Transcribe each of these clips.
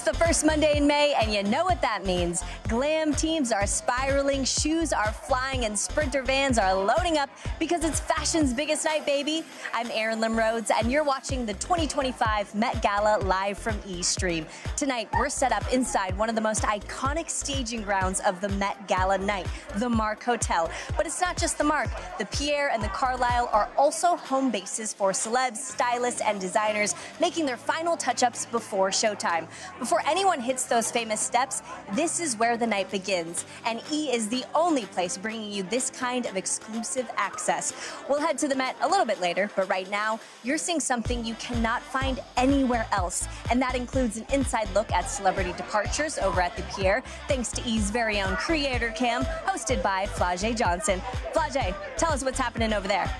It's the first Monday in May, and you know what that means. Glam teams are spiraling, shoes are flying, and sprinter vans are loading up because it's fashion's biggest night, baby. I'm Erin Rhodes, and you're watching the 2025 Met Gala live from eStream. Tonight, we're set up inside one of the most iconic staging grounds of the Met Gala night, the Mark Hotel. But it's not just the Mark. The Pierre and The Carlyle are also home bases for celebs, stylists, and designers, making their final touch-ups before showtime. Before anyone hits those famous steps, this is where the night begins. And E is the only place bringing you this kind of exclusive access. We'll head to the Met a little bit later, but right now, you're seeing something you cannot find anywhere else. And that includes an inside look at celebrity departures over at the Pierre, thanks to E's very own Creator Cam, hosted by Flau'jae Johnson. Flau'jae, tell us what's happening over there.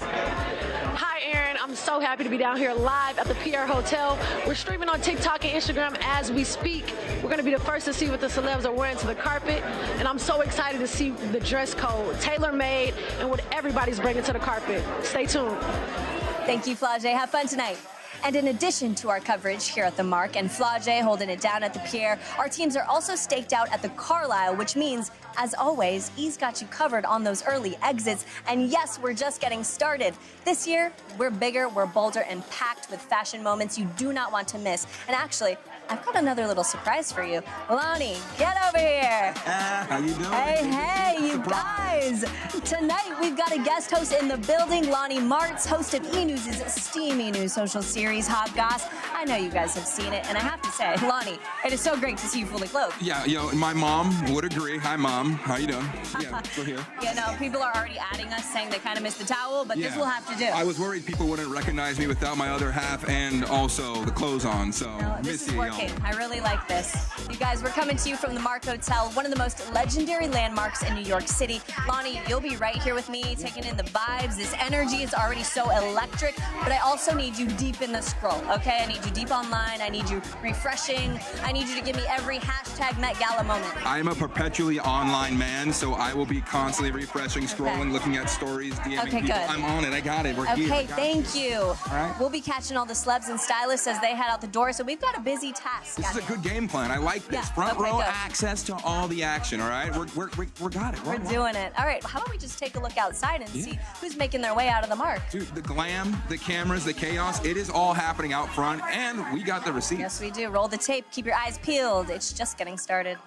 Hi, Erin. I'm so happy to be down here live at the Pierre Hotel. We're streaming on TikTok and Instagram as we speak. We're going to be the first to see what the celebs are wearing to the carpet, and I'm so excited to see the dress code, tailor-made, and what everybody's bringing to the carpet. Stay tuned. Thank you, Flau'jae. Have fun tonight. And in addition to our coverage here at the Mark and Flau'jae holding it down at the Pierre, our teams are also staked out at the Carlyle, which means, as always, E's got you covered on those early exits. And yes, we're just getting started. This year, we're bigger, we're bolder, and packed with fashion moments you do not want to miss. And actually, I've got another little surprise for you. Lonnie, get over here. How you doing? Hey, you guys. Tonight, we've got a guest host in the building, Lonnie Martz, host of E! News' steamy new social series, Hot Goss. I know you guys have seen it, and I have to say, Lonnie, it is so great to see you fully clothed. Yeah, my mom would agree. Hi, Mom. How you doing? Yeah, we're here. Yeah, no, people are already adding us, saying they kind of missed the towel, but this will have to do. I was worried people wouldn't recognize me without my other half and also the clothes on, so this is working. I really like this. You guys, we're coming to you from the Mark Hotel, one of the most legendary landmarks in New York City. Lonnie, you'll be right here with me, taking in the vibes. This energy is already so electric, but I also need you deep in the scroll, okay? I need you deep online. I need you refreshing. I need you to give me every hashtag Met Gala moment. I'm a perpetually online man, so I will be constantly refreshing, scrolling, looking at stories, DMing people. Good. I'm on it. I got it. We're here. Okay, thank you. All right. We'll be catching all the celebs and stylists as they head out the door, so we've got a busy task. This is a good game plan. I like this. Yeah, Front row access to all the action, all right? We got it. We're doing it. All right, how about we just take a look outside and see who's making their way out of the Mark? Dude, the glam, the cameras, the chaos, it is all happening out front, and we got the receipts. Yes, we do. Roll the tape. Keep your eyes peeled. It's just getting started.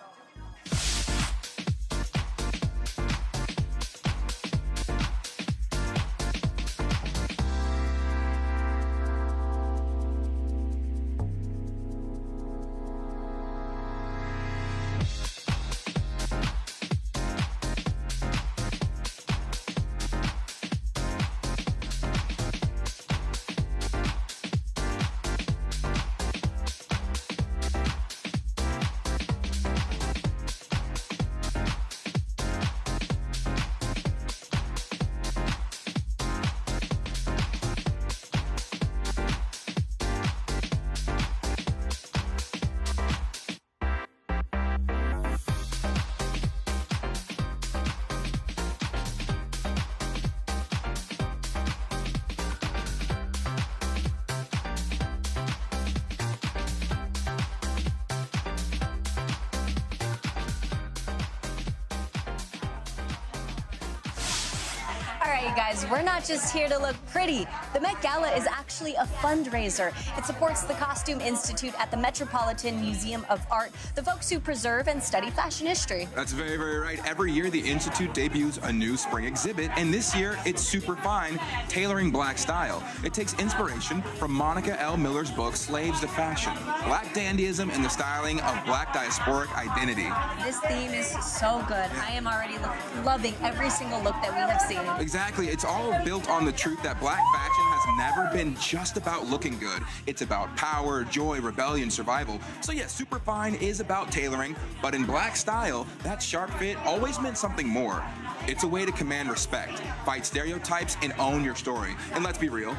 All right, you guys, we're not just here to look pretty. The Met Gala is actually a fundraiser. It supports the Costume Institute at the Metropolitan Museum of Art, the folks who preserve and study fashion history. That's very, very right. Every year, the Institute debuts a new spring exhibit, and this year, it's Superfine, Tailoring Black Style. It takes inspiration from Monica L. Miller's book, Slaves to Fashion, Black dandyism and the styling of Black diasporic identity. This theme is so good. I am already loving every single look that we have seen. Exactly. It's all built on the truth that Black fashion has never been just about looking good. It's about power, joy, rebellion, survival. So yeah, Superfine is about tailoring, but in Black style, that sharp fit always meant something more. It's a way to command respect, fight stereotypes, and own your story. And let's be real,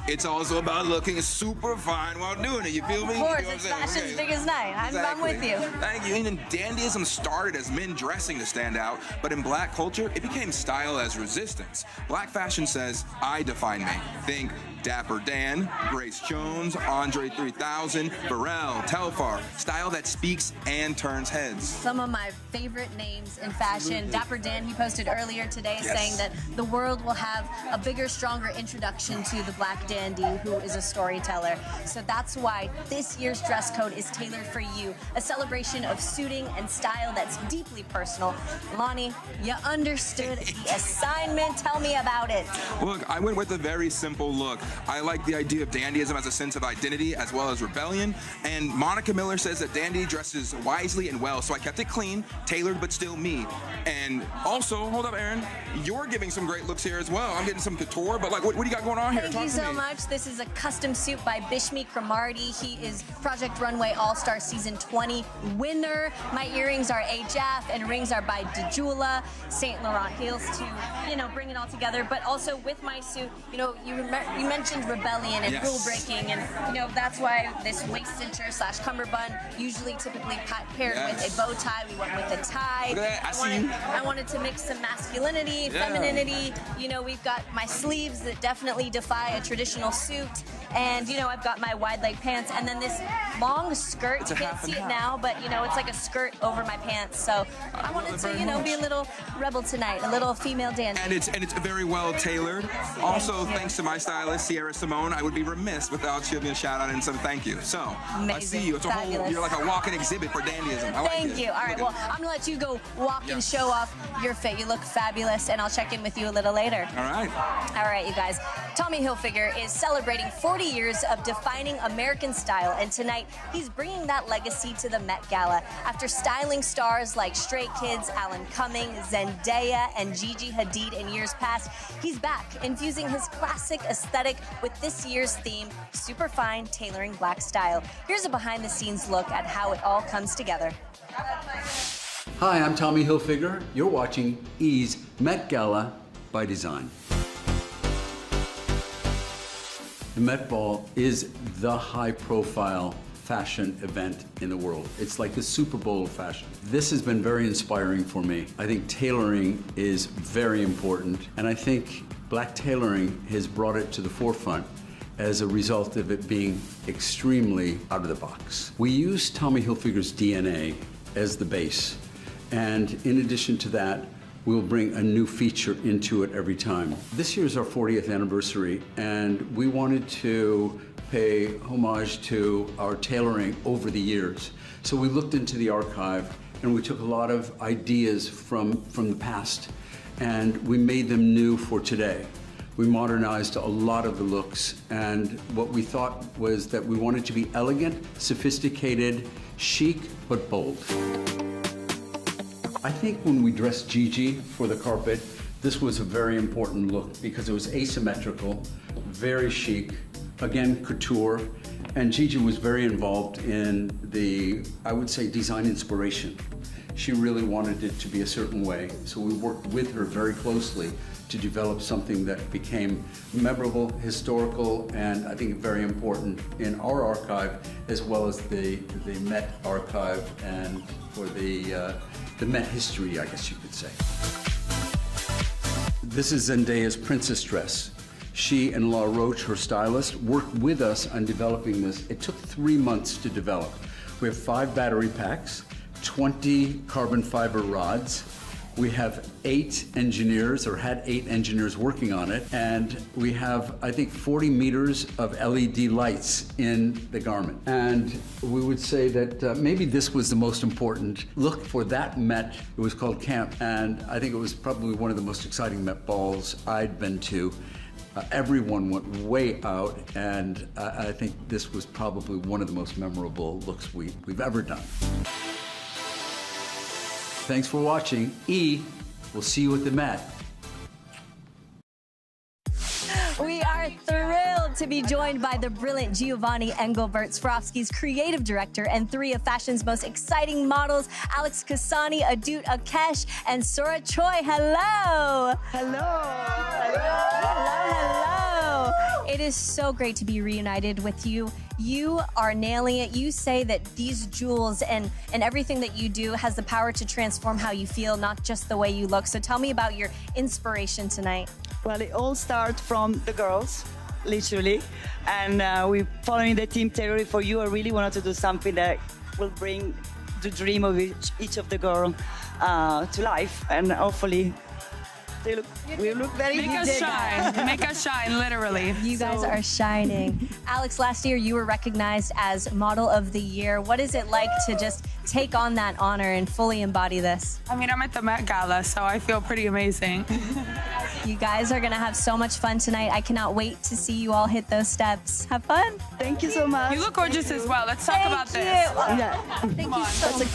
it's also about looking super fine while doing it. You feel me? Of course, you know it's fashion's biggest night. I'm with you. Thank you. And dandyism started as men dressing to stand out, but in Black culture, it became style as resistance. Black fashion says, I define me. Think Dapper Dan, Grace Jones, Andre 3000, Pharrell, Telfar. Style that speaks and turns heads. Some of my favorite names in fashion. Dapper Dan, he posted earlier today saying that the world will have a bigger, stronger introduction to the black dandy who is a storyteller. So that's why this year's dress code is tailored for you. A celebration of suiting and style that's deeply personal. Lonnie, you understood the assignment. Tell me about it. Look, I went with a very simple look. I like the idea of dandyism as a sense of identity as well as rebellion. And Monica Miller says that dandy dresses wisely and well, so I kept it clean, tailored, but still me. And also, hold up, Erin, you're giving some great looks here as well. I'm getting some couture, but like, what do you got going on here? Thank you so much. This is a custom suit by Bishmi Kramarty. He is Project Runway All-Star Season 20 winner. My earrings are HF and rings are by DeJula, Saint Laurent heels to, you know, bring it all together. But also with my suit, you know, you mentioned rebellion and rule breaking, and you know that's why this waist cincher / cummerbund, usually typically paired with a bow tie. We went with a tie. Look at that. I wanted to mix some masculinity, femininity. You know, we've got my sleeves that definitely defy a traditional suit, and you know, I've got my wide leg pants, and then this long skirt. You can't see it now, but you know, it's like a skirt over my pants. So I wanted to, you know, be a little rebel tonight, a little female dancer. And it's very well tailored. Also, thanks to my stylist, Sierra Simone, I would be remiss without giving a shout out and some thank you. So I see you. It's a whole, you're like a walking exhibit for dandyism. I like Thank you. All right, well, I'm gonna let you go walk and show off your fit. You look fabulous, and I'll check in with you a little later. All right. All right, you guys. Tommy Hilfiger is celebrating 40 years of defining American style, and tonight he's bringing that legacy to the Met Gala. After styling stars like Stray Kids, Alan Cumming, Zendaya, and Gigi Hadid in years past, he's back, infusing his classic aesthetic with this year's theme, Superfine Tailoring Black Style. Here's a behind-the-scenes look at how it all comes together. Hi, I'm Tommy Hilfiger. You're watching E's Met Gala by Design. The Met Ball is the high-profile fashion event in the world. It's like the Super Bowl of fashion. This has been very inspiring for me. I think tailoring is very important, and I think black tailoring has brought it to the forefront as a result of it being extremely out of the box. We use Tommy Hilfiger's DNA as the base, and in addition to that, we'll bring a new feature into it every time. This year is our 40th anniversary, and we wanted to pay homage to our tailoring over the years. So we looked into the archive, and we took a lot of ideas from the past, and we made them new for today. We modernized a lot of the looks, and what we thought was that we wanted to be elegant, sophisticated, chic, but bold. I think when we dressed Gigi for the carpet, this was a very important look because it was asymmetrical, very chic, again, couture, and Gigi was very involved in the, I would say, design inspiration. She really wanted it to be a certain way, so we worked with her very closely to develop something that became memorable, historical, and I think very important in our archive, as well as the Met archive and for the Met history, I guess you could say. This is Zendaya's princess dress. She and La Roche, her stylist, worked with us on developing this. It took 3 months to develop. We have 5 battery packs, 20 carbon fiber rods. We have 8 engineers, or had 8 engineers working on it, and we have, I think, 40 meters of LED lights in the garment. And we would say that maybe this was the most important look for that Met. It was called Camp, and I think it was probably one of the most exciting Met balls I'd been to. Everyone went way out, and I think this was probably one of the most memorable looks we've ever done. Thanks for watching. E, we'll see you at the Met. We are thrilled to be joined by the brilliant Giovanni Engelbert, Swarovski's creative director, and 3 of fashion's most exciting models, Alex Kasani, Adut Akesh, and Sora Choi. Hello. Hello. Hello. Hello. It is so great to be reunited with you. You are nailing it. You say that these jewels and everything that you do has the power to transform how you feel, not just the way you look. So tell me about your inspiration tonight. Well, it all starts from the girls. literally. And we're following the team Tailoring for You. I really wanted to do something that will bring the dream of each of the girls to life. And hopefully we look very Make us shine. Make us shine, literally. You guys are shining. Alex, last year you were recognized as Model of the Year. What is it like to just take on that honor and fully embody this? I mean, I'm at the Met Gala, so I feel pretty amazing. You guys are gonna have so much fun tonight. I cannot wait to see you all hit those steps. Have fun. Thank you so much. You look gorgeous as well. Let's talk about this. Yeah. Thank you so much.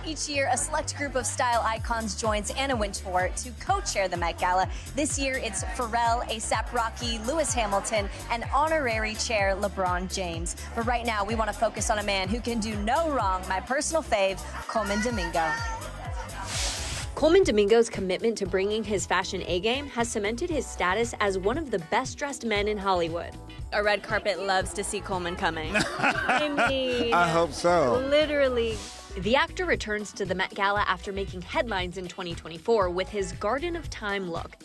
Each year, a select group of style icons joins Anna Wintour to co-chair the Met Gala. This year, it's Pharrell, A$AP Rocky, Lewis Hamilton, and honorary chair LeBron James. But right now, we want to focus on a man who can do no wrong, my personal fave, Coleman Domingo. Coleman Domingo's commitment to bringing his fashion A-game has cemented his status as one of the best-dressed men in Hollywood. A red carpet loves to see Coleman coming. I mean, I hope so. Literally. The actor returns to the Met Gala after making headlines in 2024 with his Garden of Time look,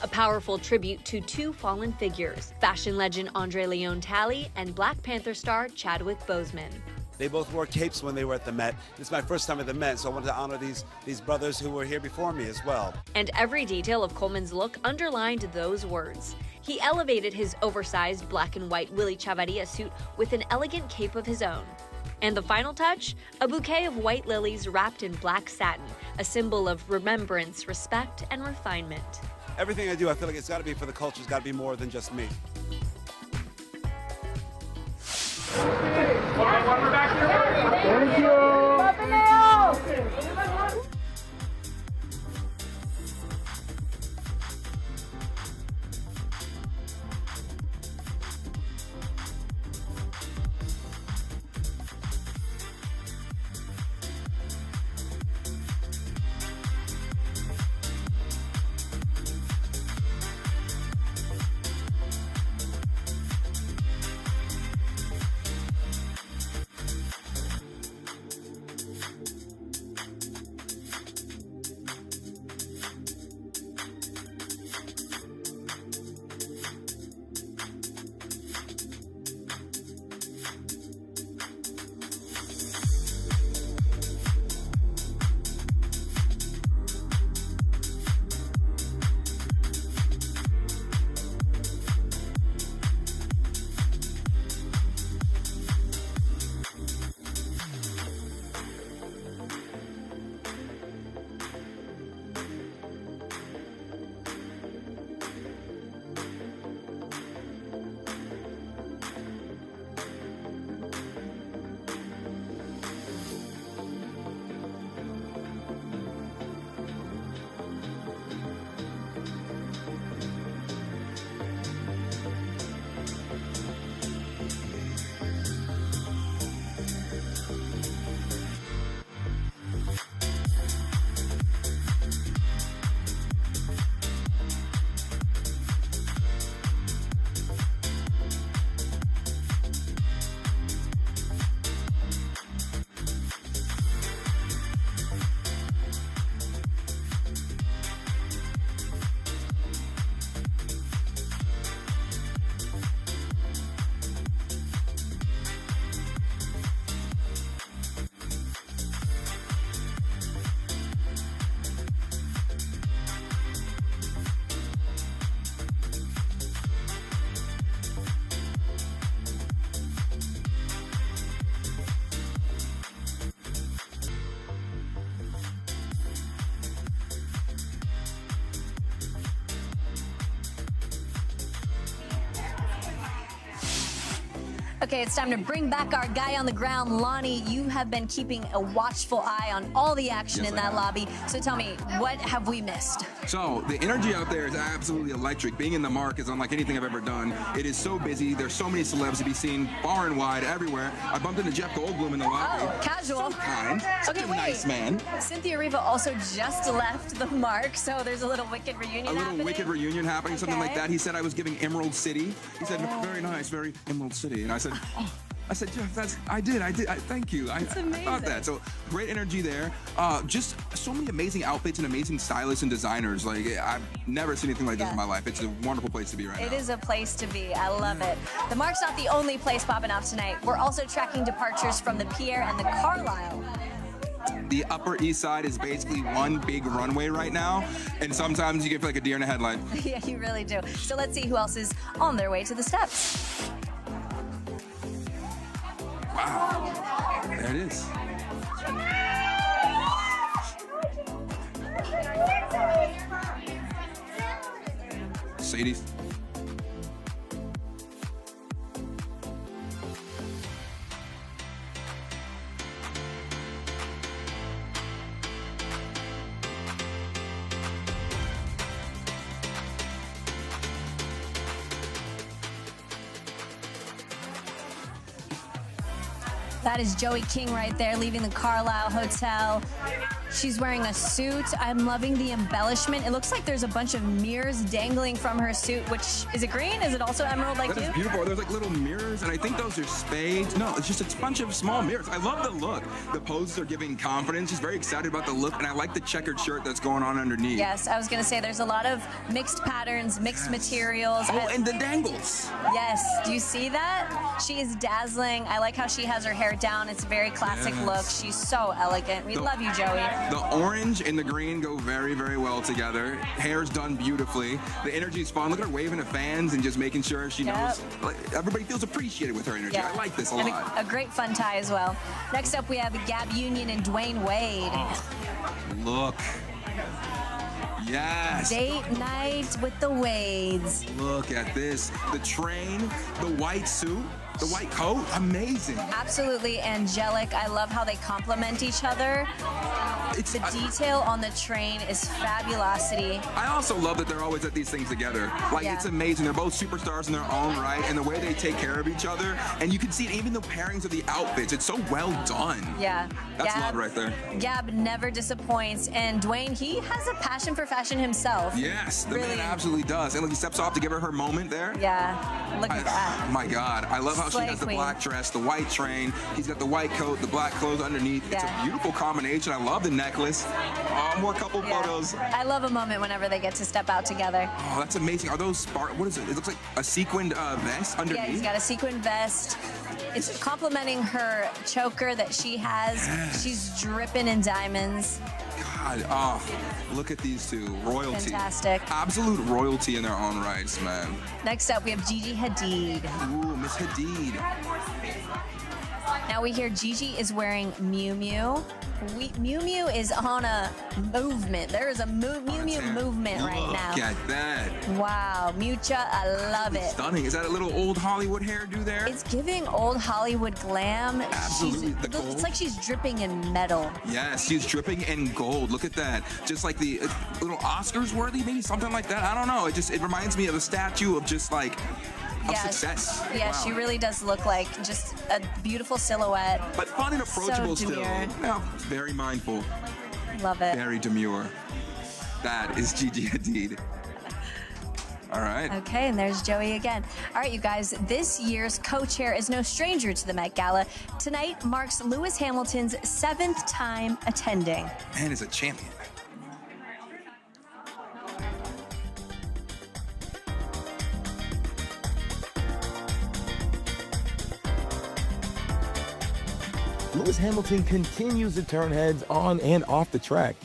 a powerful tribute to two fallen figures, fashion legend Andre Leon Talley and Black Panther star Chadwick Boseman. They both wore capes when they were at the Met. It's my first time at the Met, so I wanted to honor these brothers who were here before me as well. And every detail of Coleman's look underlined those words. He elevated his oversized black and white Willy Chavarria suit with an elegant cape of his own. And the final touch? A bouquet of white lilies wrapped in black satin, a symbol of remembrance, respect, and refinement. Everything I do, I feel like it's got to be for the culture. It's got to be more than just me. Thank you. Okay, it's time to bring back our guy on the ground. Lonnie, you have been keeping a watchful eye on all the action in that lobby. So tell me, what have we missed? So the energy out there is absolutely electric. Being in the Mark is unlike anything I've ever done. It is so busy. There's so many celebs to be seen far and wide, everywhere. I bumped into Jeff Goldblum in the lobby. Oh, casual. So kind. Such a nice man. Cynthia Riva also just left the Mark, so there's a little Wicked reunion happening. A little Wicked reunion happening, something like that. He said I was giving Emerald City. He said, very nice, very Emerald City. And I said, oh. I said, Jeff, I did. Thank you. I thought that. So great energy there. Just so many amazing outfits and amazing stylists and designers. Like, I've never seen anything like this in my life. It's a wonderful place to be right now. It is a place to be. I love it. The Mark's not the only place popping off tonight. We're also tracking departures from the Pierre and the Carlyle. The Upper East Side is basically one big runway right now, and sometimes you get like a deer in a headlight. Yeah, you really do. So let's see who else is on their way to the steps. Wow, there it is. Sadie's. That is Joey King right there, leaving the Carlyle Hotel. She's wearing a suit. I'm loving the embellishment. It looks like there's a bunch of mirrors dangling from her suit, which, is it green? Is it also emerald like you? That is beautiful. There's like little mirrors, and I think those are spades. No, it's just a bunch of small mirrors. I love the look. The poses are giving confidence. She's very excited about the look, and I like the checkered shirt that's going on underneath. Yes, I was going to say there's a lot of mixed patterns, mixed materials. Oh, and the dangles. Yes. Do you see that? She is dazzling. I like how she has her hair down. It's a very classic look. She's so elegant. We love you, Joey. The orange and the green go very, very well together. Hair's done beautifully. The energy's fun. Look at her waving to fans and just making sure she knows. Like, everybody feels appreciated with her energy. I like this a lot. A great fun tie as well. Next up, we have Gab Union and Dwayne Wade. Oh, look. Yes. Date night with the Wades. Look at this. The train, the white suit. The white coat, amazing. Absolutely angelic. I love how they complement each other. The detail on the train is fabulosity. I also love that they're always at these things together. Like, it's amazing. They're both superstars in their own right, and the way they take care of each other. And you can see it, even the pairings of the outfits. It's so well done. Yeah. That's love right there. Gab never disappoints. And Dwayne, he has a passion for fashion himself. Yes, the man absolutely does. And look, he steps off to give her moment there. Yeah, look at that. My God, I love how she has the black dress, the white train. He's got the white coat, the black clothes underneath. It's a beautiful combination. I love the necklace. Oh, more couple photos. I love a moment whenever they get to step out together. Oh, that's amazing. Are those what is it? It looks like a sequined vest underneath. Yeah, he's got a sequined vest. It's complementing her choker that she has. Yes. She's dripping in diamonds. God, oh, look at these two. Royalty. Fantastic. Absolute royalty in their own rights, man. Next up, we have Gigi Hadid. Ooh, Miss Hadid. Now we hear Gigi is wearing Miu Miu. Miu Miu is on a movement. There is a Miu Miu movement right now. Look at that. Wow, Mucha, I love it. Stunning. Is that a little old Hollywood hairdo there? It's giving old Hollywood glam. Absolutely. The gold. It's like she's dripping in metal. Yes, she's dripping in gold. Look at that. Just like the little Oscars worthy, maybe something like that. I don't know. It reminds me of a statue of just like success. Yeah, wow. She really does look like just a beautiful silhouette. But fun and approachable so still. Yeah, very mindful. Love it. Very demure. That is Gigi Hadid. All right. Okay, and there's Joey again. All right, you guys, this year's co-chair is no stranger to the Met Gala. Tonight marks Lewis Hamilton's 7th time attending. Man is a champion. Lewis Hamilton continues to turn heads on and off the track.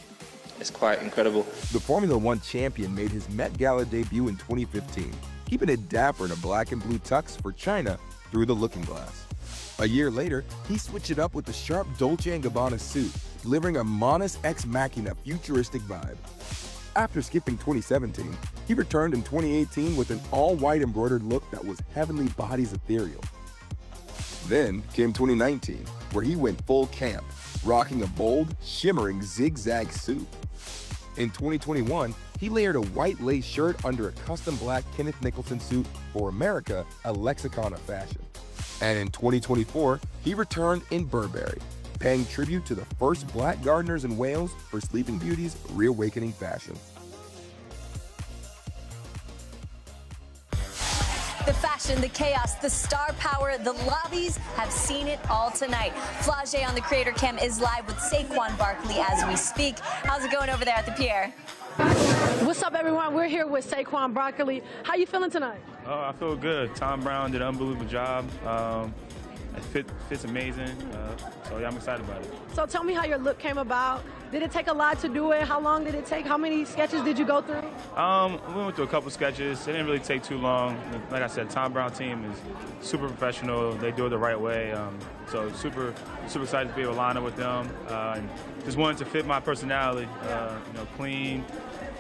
It's quite incredible. The Formula One champion made his Met Gala debut in 2015, keeping it dapper in a black and blue tux for China through the looking glass. A year later, he switched it up with the sharp Dolce & Gabbana suit, delivering a Manus Ex Machina futuristic vibe. After skipping 2017, he returned in 2018 with an all-white embroidered look that was Heavenly Body's ethereal. Then came 2019, where he went full camp, rocking a bold, shimmering zigzag suit. In 2021, he layered a white lace shirt under a custom black Kenneth Nicholson suit for America, a lexicon of fashion. And in 2024, he returned in Burberry, paying tribute to the first black gardeners in Wales for Sleeping Beauty's reawakening fashion. The fashion, the chaos, the star power, the lobbies have seen it all tonight. Flau'jae on the Creator Cam is live with Saquon Barkley as we speak. How's it going over there at the pier? What's up, everyone? We're here with Saquon Barkley. How you feeling tonight? Oh, I feel good. Tom Brown did an unbelievable job. It fits amazing. So yeah, I'm excited about it. So tell me how your look came about. Did it take a lot to do it? How long did it take? How many sketches did you go through? We went through a couple sketches. It didn't really take too long. Like I said, Tom Brown team is super professional. They do it the right way. So super excited to be able to line up with them. And just wanted to fit my personality. Clean,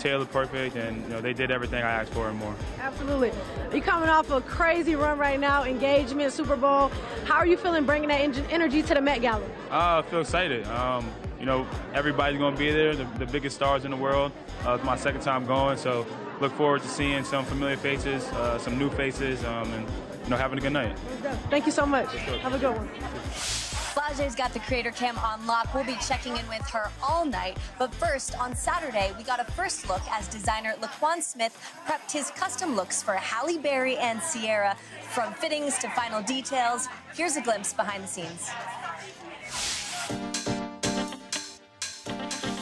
tailored, perfect, and they did everything I asked for and more. Absolutely. You're coming off a crazy run right now, engagement, Super Bowl. How are you feeling bringing that energy to the Met Gala? I feel excited. Everybody's going to be there, the biggest stars in the world. It's my second time going, so look forward to seeing some familiar faces, some new faces, and having a good night. Thank you so much. Have a good one. Flau'jae's got the Creator Cam on lock. We'll be checking in with her all night. But first, on Saturday, we got a first look as designer Laquan Smith prepped his custom looks for Halle Berry and Ciara. From fittings to final details, here's a glimpse behind the scenes.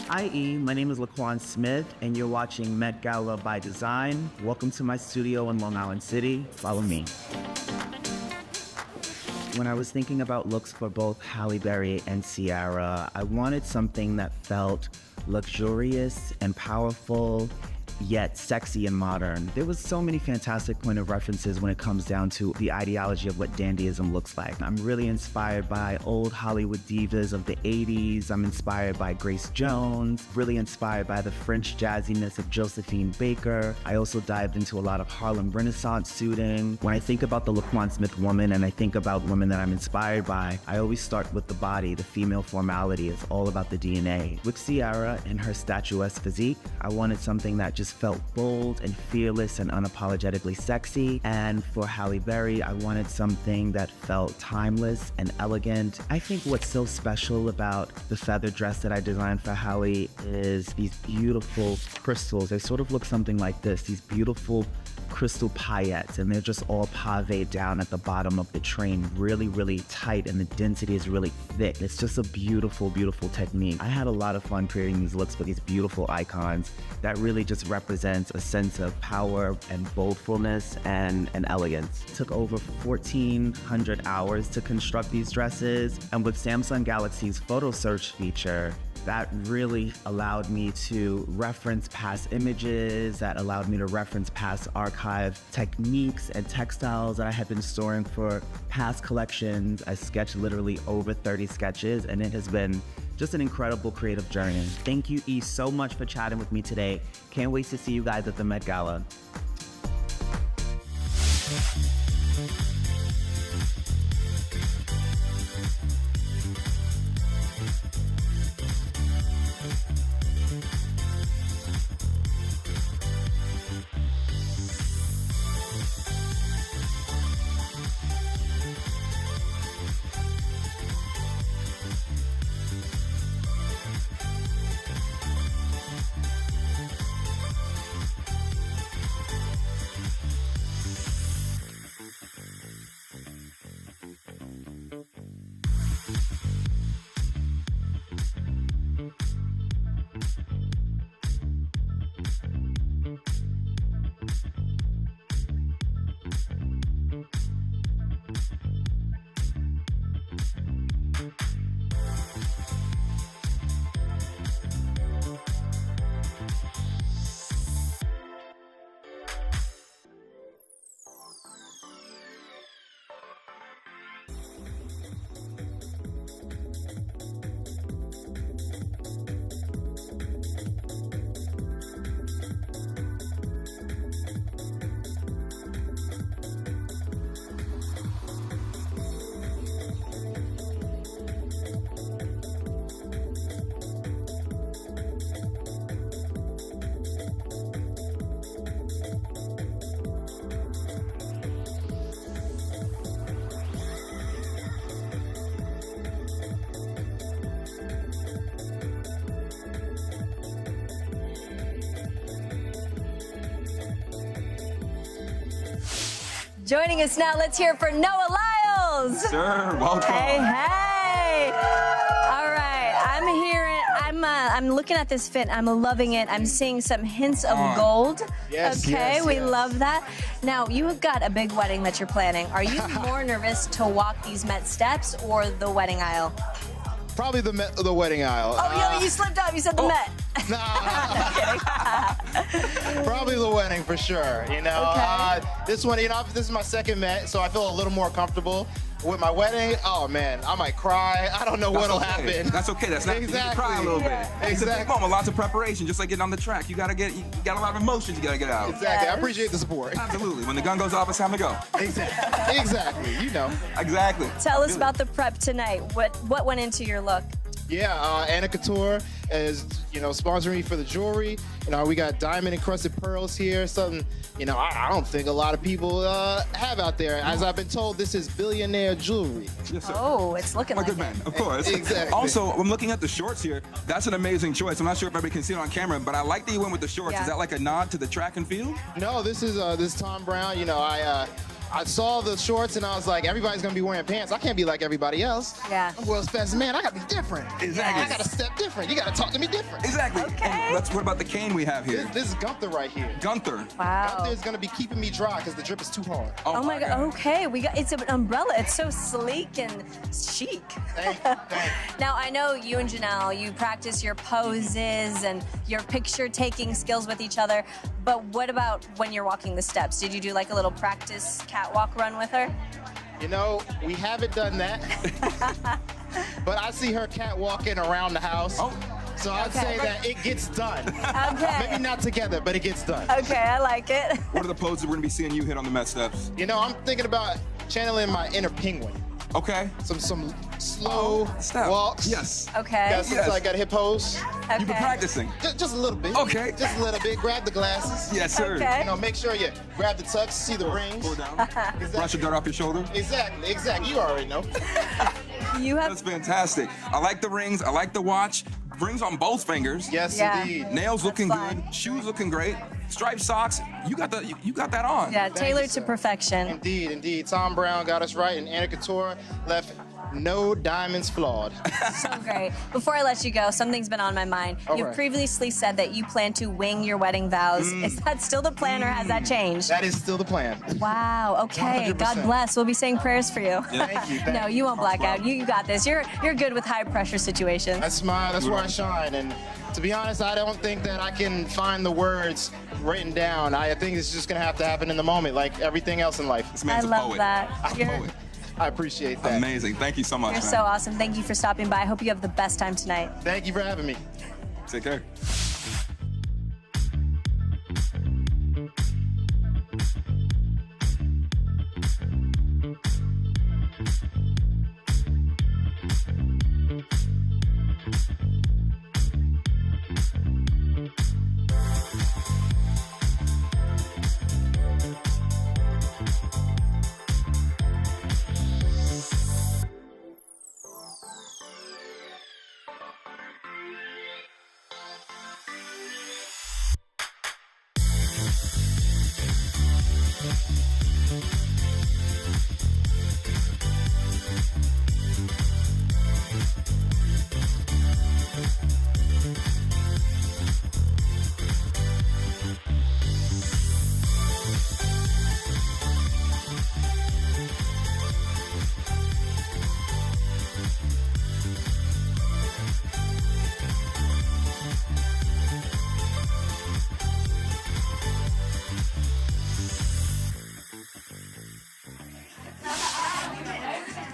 Hi, my name is Laquan Smith, and you're watching Met Gala by Design. Welcome to my studio in Long Island City. Follow me. When I was thinking about looks for both Halle Berry and Ciara, I wanted something that felt luxurious and powerful, yet sexy and modern. There was so many fantastic point of references when it comes down to the ideology of what dandyism looks like. I'm really inspired by old Hollywood divas of the 80s. I'm inspired by Grace Jones, really inspired by the French jazziness of Josephine Baker. I also dived into a lot of Harlem Renaissance suiting. When I think about the Laquan Smith woman and I think about women that I'm inspired by, I always start with the body. The female formality is all about the DNA. With Ciara and her statuesque physique, I wanted something that just felt bold and fearless and unapologetically sexy. And for Halle Berry, I wanted something that felt timeless and elegant. I think what's so special about the feather dress that I designed for Halle is these beautiful crystals. They sort of look something like this, these beautiful crystal paillettes, and they're just all paved down at the bottom of the train, really, really tight, and the density is really thick. It's just a beautiful, beautiful technique. I had a lot of fun creating these looks for these beautiful icons that really just represents a sense of power and boldfulness and elegance. It took over 1,400 hours to construct these dresses, and with Samsung Galaxy's photo search feature, that really allowed me to reference past images, that allowed me to reference past archive techniques and textiles that I had been storing for past collections. I sketched literally over 30 sketches, and it has been just an incredible creative journey. Thank you, E, so much for chatting with me today. Can't wait to see you guys at the Met Gala. Joining us now, let's hear it for Noah Lyles. Sir, welcome. Hey, hey. All right, I'm looking at this fit. I'm loving it. I'm seeing some hints of gold. Yes, okay, yes, we yes. love that. Now, you have got a big wedding that you're planning. Are you more nervous to walk these Met steps or the wedding aisle? Probably the wedding aisle. Oh, you slipped up. You said the Met. Probably the wedding for sure. You know, this one, this is my second Met, so I feel a little more comfortable. With my wedding, oh man, I might cry. I don't know what'll happen. That's okay. That's not exactly. You can cry a little bit. It's a big moment, lots of preparation, just like getting on the track. You got a lot of emotions you gotta get out. Exactly. I appreciate the support. Absolutely. When the gun goes off, it's time to go. Exactly. Exactly. You know. Exactly. Tell us about the prep tonight. What went into your look? Yeah, Anna Couture is, sponsoring me for the jewelry. We got diamond encrusted pearls here, something, I don't think a lot of people have out there. As I've been told, this is billionaire jewelry. Yes, sir. Oh, it's looking like good man, of course. Exactly. Also, I'm looking at the shorts here. That's an amazing choice. I'm not sure if everybody can see it on camera, but I like that you went with the shorts. Yeah. Is that like a nod to the track and field? No, this is Tom Brown. I saw the shorts and I was like, everybody's gonna be wearing pants. I can't be like everybody else. Yeah. I'm world's best man. I gotta be different. Exactly. I gotta step different. You gotta talk to me different. Exactly. Okay. And what about the cane we have here? This is Gunther right here. Gunther. Wow. Gunther is gonna be keeping me dry because the drip is too hard. Oh my God. Okay, it's an umbrella. It's so sleek and chic. Thank you. Now, I know you and Janelle, you practice your poses and your picture-taking skills with each other, but what about when you're walking the steps? Did you do like a little practice catwalk run with her? We haven't done that. But I see her catwalking around the house. Oh. So I'd say that it gets done. Okay. Maybe not together, but it gets done. Okay, I like it. What are the poses we're gonna be seeing you hit on the Met steps? I'm thinking about channeling my inner penguin. Okay. Some slow walks. Yes. Okay. Got hip pose. Okay. You've been practicing. Just a little bit. Okay. Just a little bit. Grab the glasses. Yes, sir. Okay. Make sure you grab the tux, see the rings. Pull down. Brush the dirt off your shoulder. Exactly. You already know. That's fantastic. I like the rings. I like the watch. Rings on both fingers. Yes, Yeah. indeed. Nails looking fun. good. Shoes looking great. Striped socks. You got that on. Yeah, tailored to perfection. Indeed. Tom Brown got us right, and Anna Couture left no diamonds flawed. So great. Before I let you go, something's been on my mind. You've right. previously said that you plan to wing your wedding vows. Is that still the plan or has that changed? That is still the plan. Wow, okay. 100%. God bless. We'll be saying prayers for you. Yeah. Thank you. No, you won't black out. You got this. You're good with high pressure situations. That's where I shine. And to be honest, I don't think that I can find the words written down. I think it's just gonna have to happen in the moment, like everything else in life. This man's I a love poet. that. A poet. I appreciate that. Amazing. Thank you so much, You're man. so awesome. Thank you for stopping by. I hope you have the best time tonight. Thank you for having me. Take care.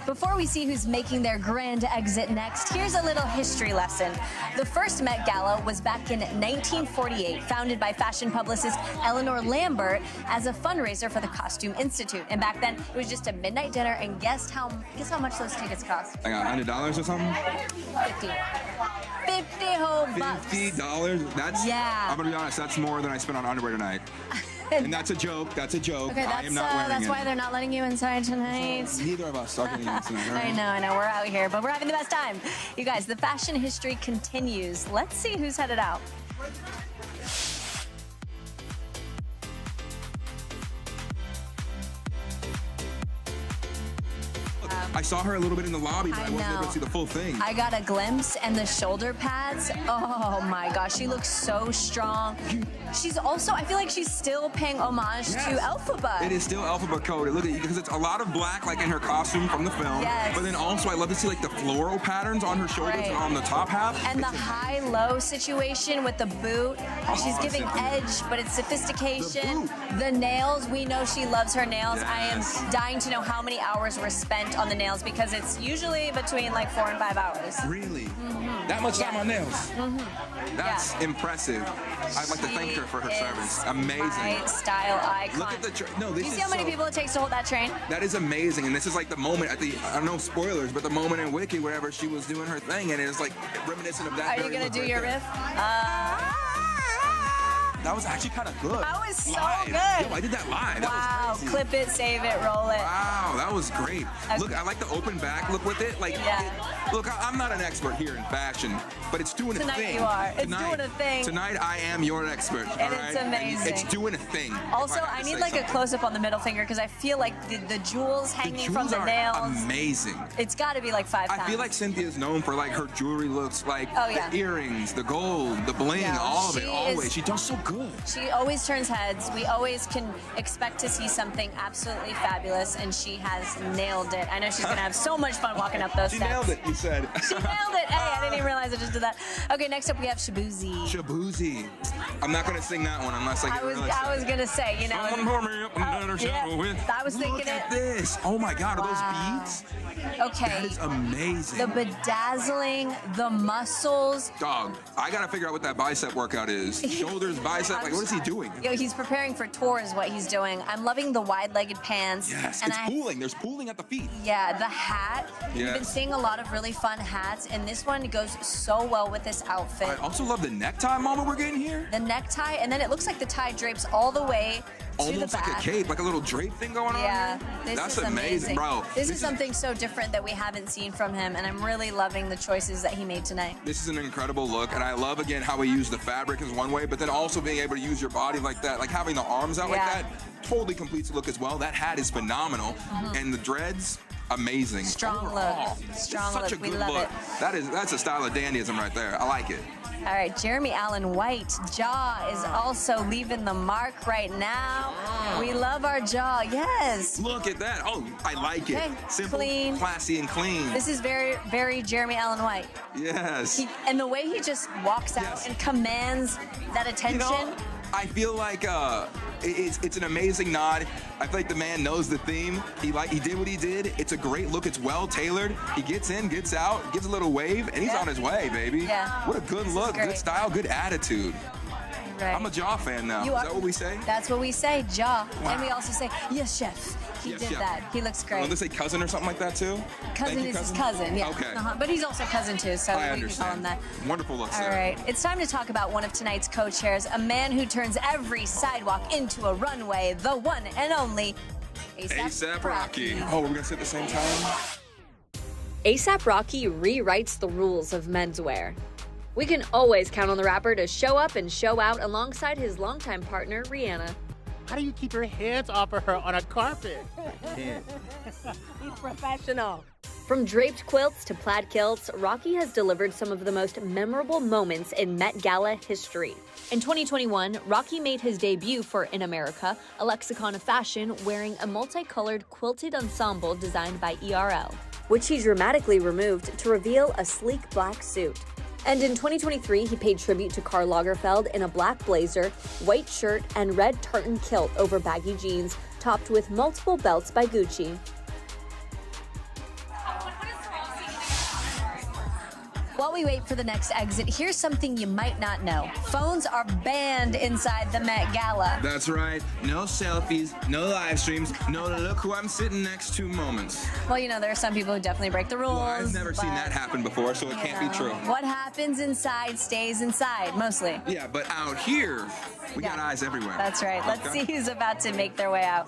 Before we see who's making their grand exit next, here's a little history lesson. The first Met Gala was back in 1948, founded by fashion publicist Eleanor Lambert as a fundraiser for the Costume Institute. And back then, it was just a midnight dinner, and guess how much those tickets cost? Like $100 or something? 50 whole bucks. $50? That's, yeah. I'm gonna be honest, that's more than I spent on underwear tonight. And that's a joke. That's a joke. Okay, I am not wearing that's it. why they're not letting you inside tonight. Neither of us are getting in tonight. Right? I know. We're out here, but we're having the best time. You guys, the fashion history continues. Let's see who's headed out. I saw her a little bit in the lobby, but I wasn't able to see the full thing. I got a glimpse, and the shoulder pads, oh my gosh, she looks so strong. She's also, I feel like she's still paying homage to Elphaba. It is still Elphaba coded. Look at you, because it's a lot of black, like in her costume from the film. Yes. But then also, I love to see like the floral patterns on her shoulders and on the top half. And the high-low situation with the boot. She's giving edge, but it's sophistication. The nails, we know she loves her nails. I am dying to know how many hours were spent on the nails, because it's usually between like 4 and 5 hours. Really? That much time on nails? That's impressive. I'd like to thank her for her service. Amazing. My style icon. Look at the train. No, this you is see how many people it takes to hold that train? That is amazing, and this is like the moment at the, I don't know spoilers, but the moment in Wiki wherever she was doing her thing, and it's like reminiscent of that. Are you gonna do your riff? That was actually kind of good. That was so good. Yo, I did that live. Wow, That was crazy. clip it, save it, roll it. Wow, that was great. Look, I like the open back look with it. Like, look, I'm not an expert here in fashion, but it's doing a thing. Tonight you are. It's doing a thing. Tonight I am your expert. And all it's right? amazing. It's doing a thing. Also, I need like a close-up on the middle finger, because I feel like the jewels hanging from the nails. Amazing. It's got to be like 5 times. I feel like Cynthia's known for like her jewelry looks, like the earrings, the gold, the bling, all of it, always. She does so good. She always turns heads. We always can expect to see something absolutely fabulous, and she has nailed it. I know she's going to have so much fun walking up those steps. She nailed it, you said. She nailed it. Hey, I didn't even realize I just did that. Okay, next up we have Shabuzi. Shabuzi. I'm not going to sing that one unless I get I was going to say, you know. I was thinking Look at this. Oh my God, are those beads? Okay. That is amazing. The bedazzling, the muscles. Dog, I got to figure out what that bicep workout is. Shoulders, bicep, like what is he doing? Yo, he's preparing for tour is what he's doing. I'm loving the wide-legged pants. Yes, and it's pooling. There's pooling at the feet. Yeah, the hat. We've been Yes. seeing a lot of really fun hats, and this one goes so well with this outfit. I also love the necktie moment we're getting here. The necktie, and then it looks like the tie drapes all the way to Almost the back. like a cape, like a little drape thing going on. Yeah, here. this That's is amazing, bro. This is something so different that we haven't seen from him, and I'm really loving the choices that he made tonight. This is an incredible look, and I love again how he used the fabric is one way, but then also being able to use your body like that, like having the arms out like that, totally completes the look as well. That hat is phenomenal, and the dreads, amazing. Strong Overall, look. it's Strong such look. a We good love look. it. That's a style of dandyism right there. I like it. All right, Jeremy Allen White. Jaw is also leaving the mark right now. We love our jaw. Yes. Look at that. Oh, I like it. Okay, Simple, clean. classy, and clean. This is very, very Jeremy Allen White. Yes. And the way he just walks out and commands that attention. You know, I feel like it's an amazing nod. I feel like the man knows the theme. He did what he did. It's a great look. It's well tailored. He gets in, gets out, gives a little wave, and he's on his way, baby. Yeah. What a good look, good style, good attitude. Right. I'm a Jaw fan now. Is that what we say? That's what we say, Jaw. And we also say, yes, chef. He Yes, did chef. that. He looks great. Don't they say cousin or something like that too? Cousin Thank you, is his cousin, yeah. Okay. But he's also cousin too, so I we can call him understand. that. Wonderful looks All there. right, it's time to talk about one of tonight's co-chairs, a man who turns every sidewalk into a runway, the one and only A$AP Rocky. Oh, we're gonna sit at the same time? A$AP Rocky rewrites the rules of menswear. We can always count on the rapper to show up and show out alongside his longtime partner, Rihanna. How do you keep your hands off of her on a carpet? He's professional. From draped quilts to plaid kilts, Rocky has delivered some of the most memorable moments in Met Gala history. In 2021, Rocky made his debut for In America, a lexicon of fashion, wearing a multicolored quilted ensemble designed by ERL, which he dramatically removed to reveal a sleek black suit. And in 2023, he paid tribute to Karl Lagerfeld in a black blazer, white shirt, and red tartan kilt over baggy jeans, topped with multiple belts by Gucci. While we wait for the next exit, here's something you might not know. Phones are banned inside the Met Gala. That's right. No selfies, no live streams, no look who I'm sitting next to moments. Well, you know, there are some people who definitely break the rules. Well, I've never seen that happen before, so it can't be true. What happens inside stays inside, mostly. Yeah, but out here, we got eyes everywhere. That's right. Let's see who's about to make their way out.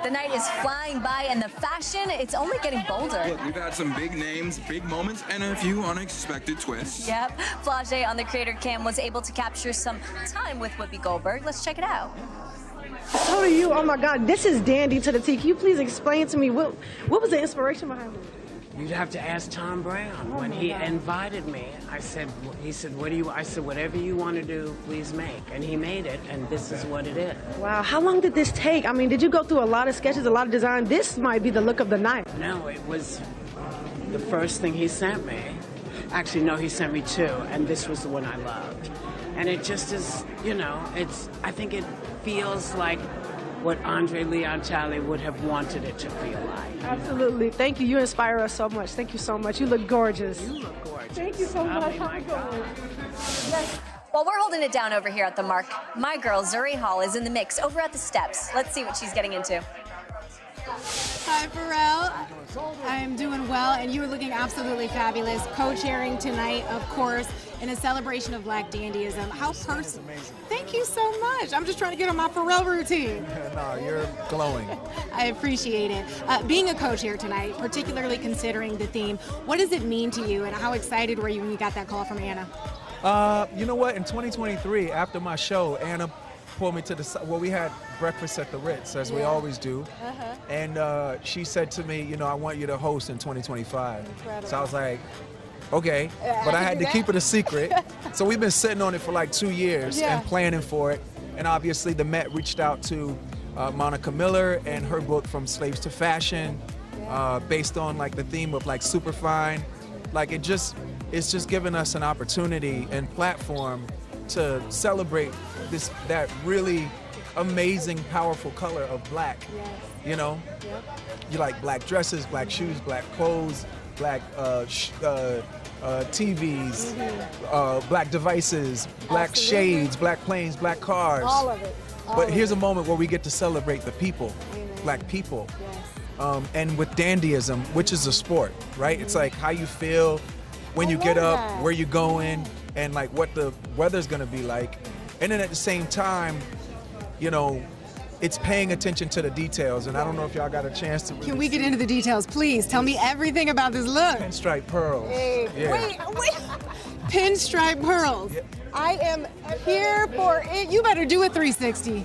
The night is flying by, and the fashion, it's only getting bolder. Look, we've had some big names, big moments, and a few unexpected twists. Yep. Flau'jae on the Creator Cam was able to capture some time with Whoopi Goldberg. Let's check it out. So do you. Oh my God, this is dandy to the T. Can you please explain to me what was the inspiration behind it? You'd have to ask Tom Brown. When he invited me, he said, what do you, I said, whatever you want to do, please make. And he made it, and this is what it is. Wow, how long did this take? I mean, did you go through a lot of sketches, a lot of design? This might be the look of the night. No, it was the first thing he sent me. Actually, no, he sent me two, and this was the one I loved. And it just is, you know, I think it feels like what Andre Leon Talley would have wanted it to feel like. Absolutely. Thank you. You inspire us so much. Thank you so much. You look gorgeous. You look gorgeous. Thank you so much. Oh my God. While we're holding it down over here at the Mark, my girl Zuri Hall is in the mix over at the steps. Let's see what she's getting into. Hi, Pharrell. I am doing well, and you are looking absolutely fabulous. Co-chairing tonight, of course, in a celebration of Black dandyism. How personal. Thank you so much. I'm just trying to get on my Pharrell routine. No, you're glowing. I appreciate it. Being a co-chair tonight, particularly considering the theme, what does it mean to you, and how excited were you when you got that call from Anna? You know what? In 2023, after my show, Anna pulled me to the side. Well, we had breakfast at the Ritz, as we always do. And she said to me, you know, I want you to host in 2025. Incredible. So I was like, okay. But I had to keep it a secret. So we've been sitting on it for like 2 years and planning for it. And obviously the Met reached out to Monica Miller and her book From Slaves to Fashion, based on like the theme of like Superfine. Like it's just given us an opportunity and platform to celebrate that really amazing, powerful color of black. You know, you like black dresses, black shoes, black clothes, black TVs, black devices, black shades, black planes, black cars. All of it. But here's a moment where we get to celebrate the people, black people. And with dandyism, which is a sport, right? It's like how you feel when you get up, where you're going, and like what the weather's gonna be like. And then at the same time, you know, it's paying attention to the details. And I don't know if y'all got a chance to really Can we get into the details, please? Tell me everything about this look. Pinstripe pearls. Hey, Yeah. Wait. Pinstripe pearls. I am here for it. You better do a 360.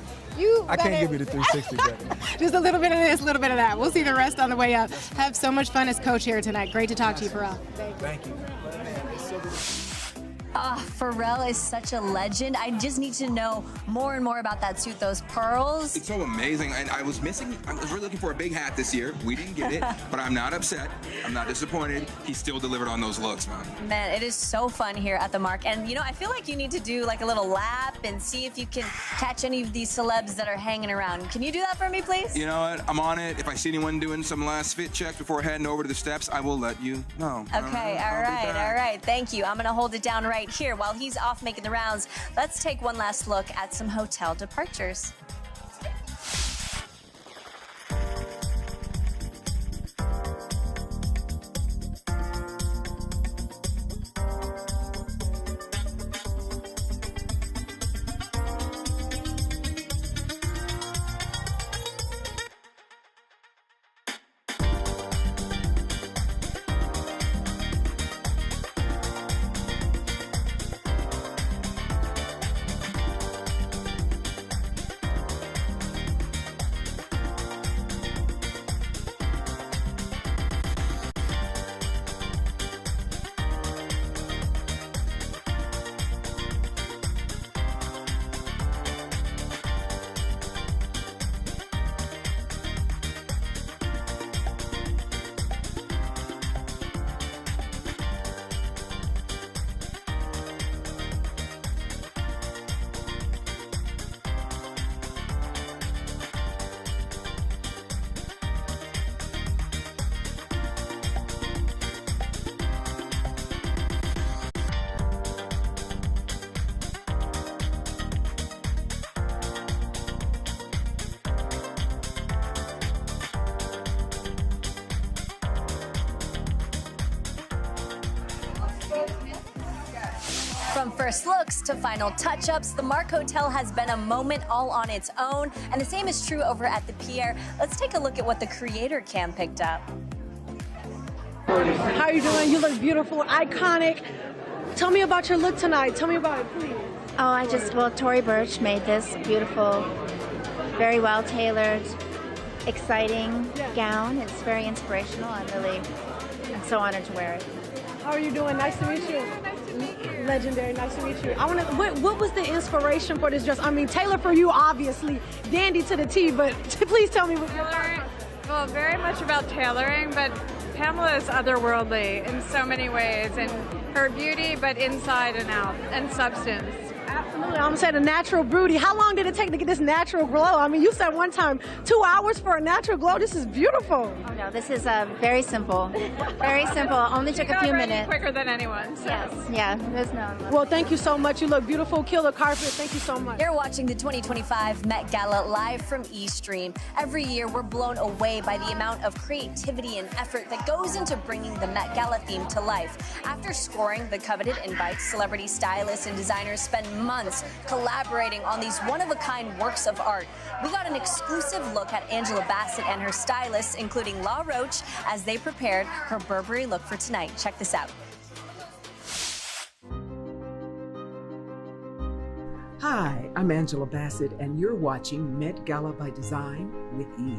I can't give you the 360, brother. Just a little bit of this, a little bit of that. We'll see the rest on the way up. Have so much fun as co-chair tonight. Great to talk to you, Pharrell. Thank you. Pharrell is such a legend. I just need to know more and more about that suit, those pearls. It's so amazing. And I was really looking for a big hat this year. We didn't get it, but I'm not upset. I'm not disappointed. He still delivered on those looks, man. Man, it is so fun here at the Mark. And, you know, I feel like you need to do like a little lap and see if you can catch any of these celebs that are hanging around. Can you do that for me, please? You know what? I'm on it. If I see anyone doing some last fit check before heading over to the steps, I will let you know. Okay, all right. Thank you. I'm going to hold it down right here. While he's off making the rounds, let's take one last look at some hotel departures. From first looks to final touch-ups, the Mark Hotel has been a moment all on its own, and the same is true over at the Pierre. Let's take a look at what the creator cam picked up. How are you doing? You look beautiful, iconic. Tell me about your look tonight. Tell me about it, please. Well, Tory Burch made this beautiful, very well tailored, exciting gown. It's very inspirational. I'm so honored to wear it. How are you doing? Nice to meet you. Nice to meet you. Legendary. Nice to meet you. What was the inspiration for this dress? I mean, tailored for you, obviously, dandy to the T. But please tell me what you're talking about. Well, very much about tailoring, but Pamela is otherworldly in so many ways, and her beauty, but inside and out, and substance. Absolutely. I'm saying a natural beauty. How long did it take to get this natural glow? I mean, you said one time 2 hours for a natural glow. This is beautiful. Oh, no, this is very simple. Very simple. Only took a few minutes. Quicker than anyone. So. Yes. Yeah. There's no. Well, thank you so much. You look beautiful. Kill the carpet. Thank you so much. You're watching the 2025 Met Gala live from eStream. Every year, we're blown away by the amount of creativity and effort that goes into bringing the Met Gala theme to life. After scoring the coveted invites, celebrity stylists and designers spend months collaborating on these one-of-a-kind works of art. We got an exclusive look at Angela Bassett and her stylists, including Rhodes, as they prepared her Burberry look for tonight. Check this out. Hi, I'm Angela Bassett, and you're watching Met Gala by Design with E.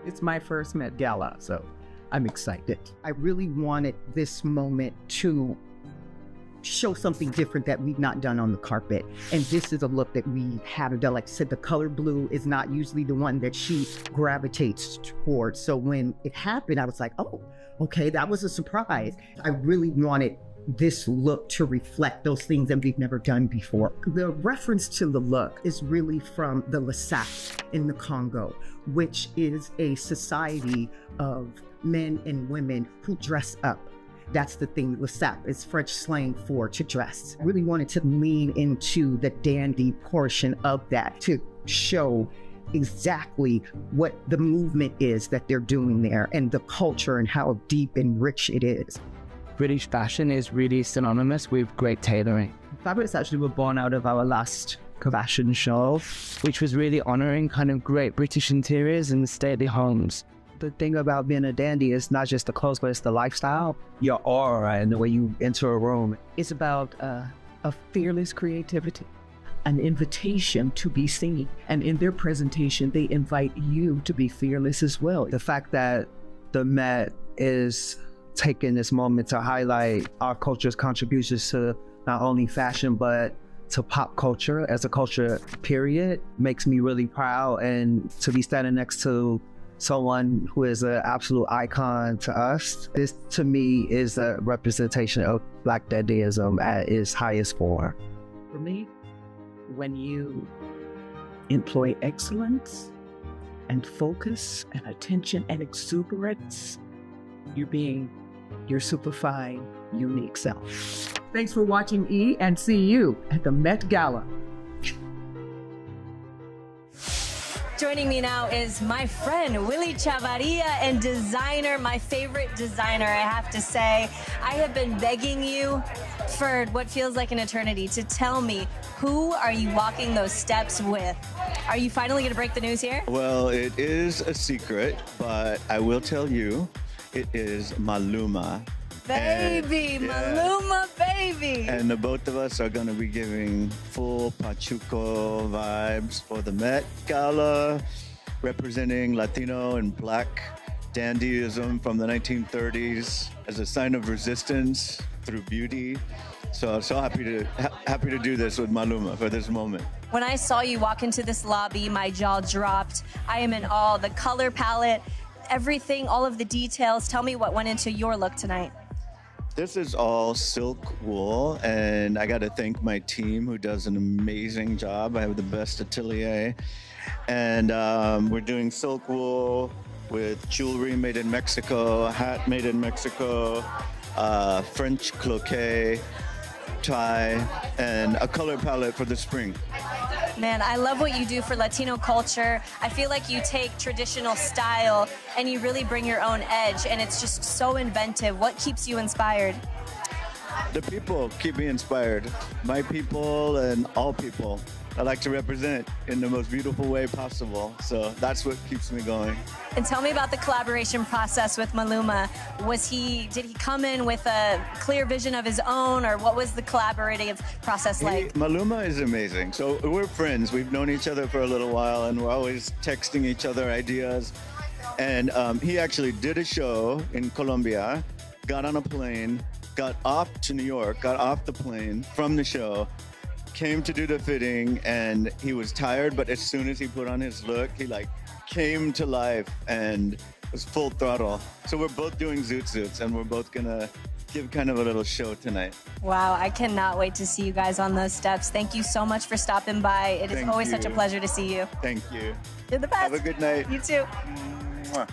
It's my first Met Gala, so I'm excited. I really wanted this moment to show something different that we've not done on the carpet. And this is a look that we haven't done. Like I said, the color blue is not usually the one that she gravitates towards. So when it happened, I was like, oh, okay, that was a surprise. I really wanted this look to reflect those things that we've never done before. The reference to the look is really from the Laquan in the Congo, which is a society of men and women who dress up. That's the thing. Laquan is French slang for to dress. I really wanted to lean into the dandy portion of that to show exactly what the movement is that they're doing there and the culture and how deep and rich it is. British fashion is really synonymous with great tailoring. Fabrics actually were born out of our last fashion show, which was really honoring kind of great British interiors and stately homes. The thing about being a dandy is not just the clothes, but it's the lifestyle, your aura, and the way you enter a room. It's about a fearless creativity, an invitation to be seen. And in their presentation, they invite you to be fearless as well. The fact that the Met is taking this moment to highlight our culture's contributions to not only fashion, but to pop culture as a culture, period, makes me really proud. And to be standing next to someone who is an absolute icon to us. This, to me, is a representation of Black dandyism at its highest form. For me, when you employ excellence and focus and attention and exuberance, you're being your superfine, unique self. Thanks for watching E, and see you at the Met Gala. Joining me now is my friend, Willy Chavarria, and designer, my favorite designer, I have to say. I have been begging you for what feels like an eternity to tell me, who are you walking those steps with? Are you finally going to break the news here? Well, it is a secret, but I will tell you, it is Maluma. Baby, Maluma, baby. And the both of us are going to be giving full Pachuco vibes for the Met Gala, representing Latino and Black dandyism from the 1930s as a sign of resistance through beauty. So I'm so happy to do this with Maluma for this moment. When I saw you walk into this lobby, my jaw dropped. I am in awe. The color palette, everything, all of the details. Tell me what went into your look tonight. This is all silk wool, and I got to thank my team who does an amazing job. I have the best atelier, and we're doing silk wool with jewelry made in Mexico, a hat made in Mexico, French cloquet, tie, and a color palette for the spring. Man, I love what you do for Latino culture. I feel like you take traditional style and you really bring your own edge, and it's just so inventive. What keeps you inspired? the people keep me inspired. My people and all people. I like to represent in the most beautiful way possible. So that's what keeps me going. And tell me about the collaboration process with Maluma. Did he come in with a clear vision of his own, or what was the collaborative process like? Maluma is amazing. So we're friends. We've known each other for a little while, and we're always texting each other ideas. And he actually did a show in Colombia, got on a plane, got off to New York, got off the plane from the show, came to do the fitting, and he was tired, but as soon as he put on his look, he like came to life and was full throttle. So we're both doing zoot suits, and we're both gonna give kind of a little show tonight. Wow, I cannot wait to see you guys on those steps. Thank you so much for stopping by. It is always such a pleasure to see you. Thank you. You're the best. Have a good night. You too. Mwah.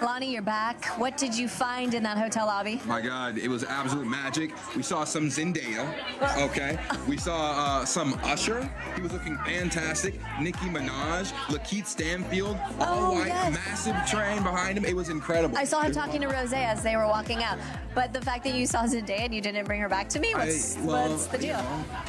Lonnie, you're back. What did you find in that hotel lobby? My God, it was absolute magic. We saw some Zendaya, okay? We saw some Usher. He was looking fantastic. Nicki Minaj, Lakeith Stanfield, all white, massive train behind him. It was incredible. I saw him talking to Rose as they were walking out. But the fact that you saw Zendaya and you didn't bring her back to me, what's the deal?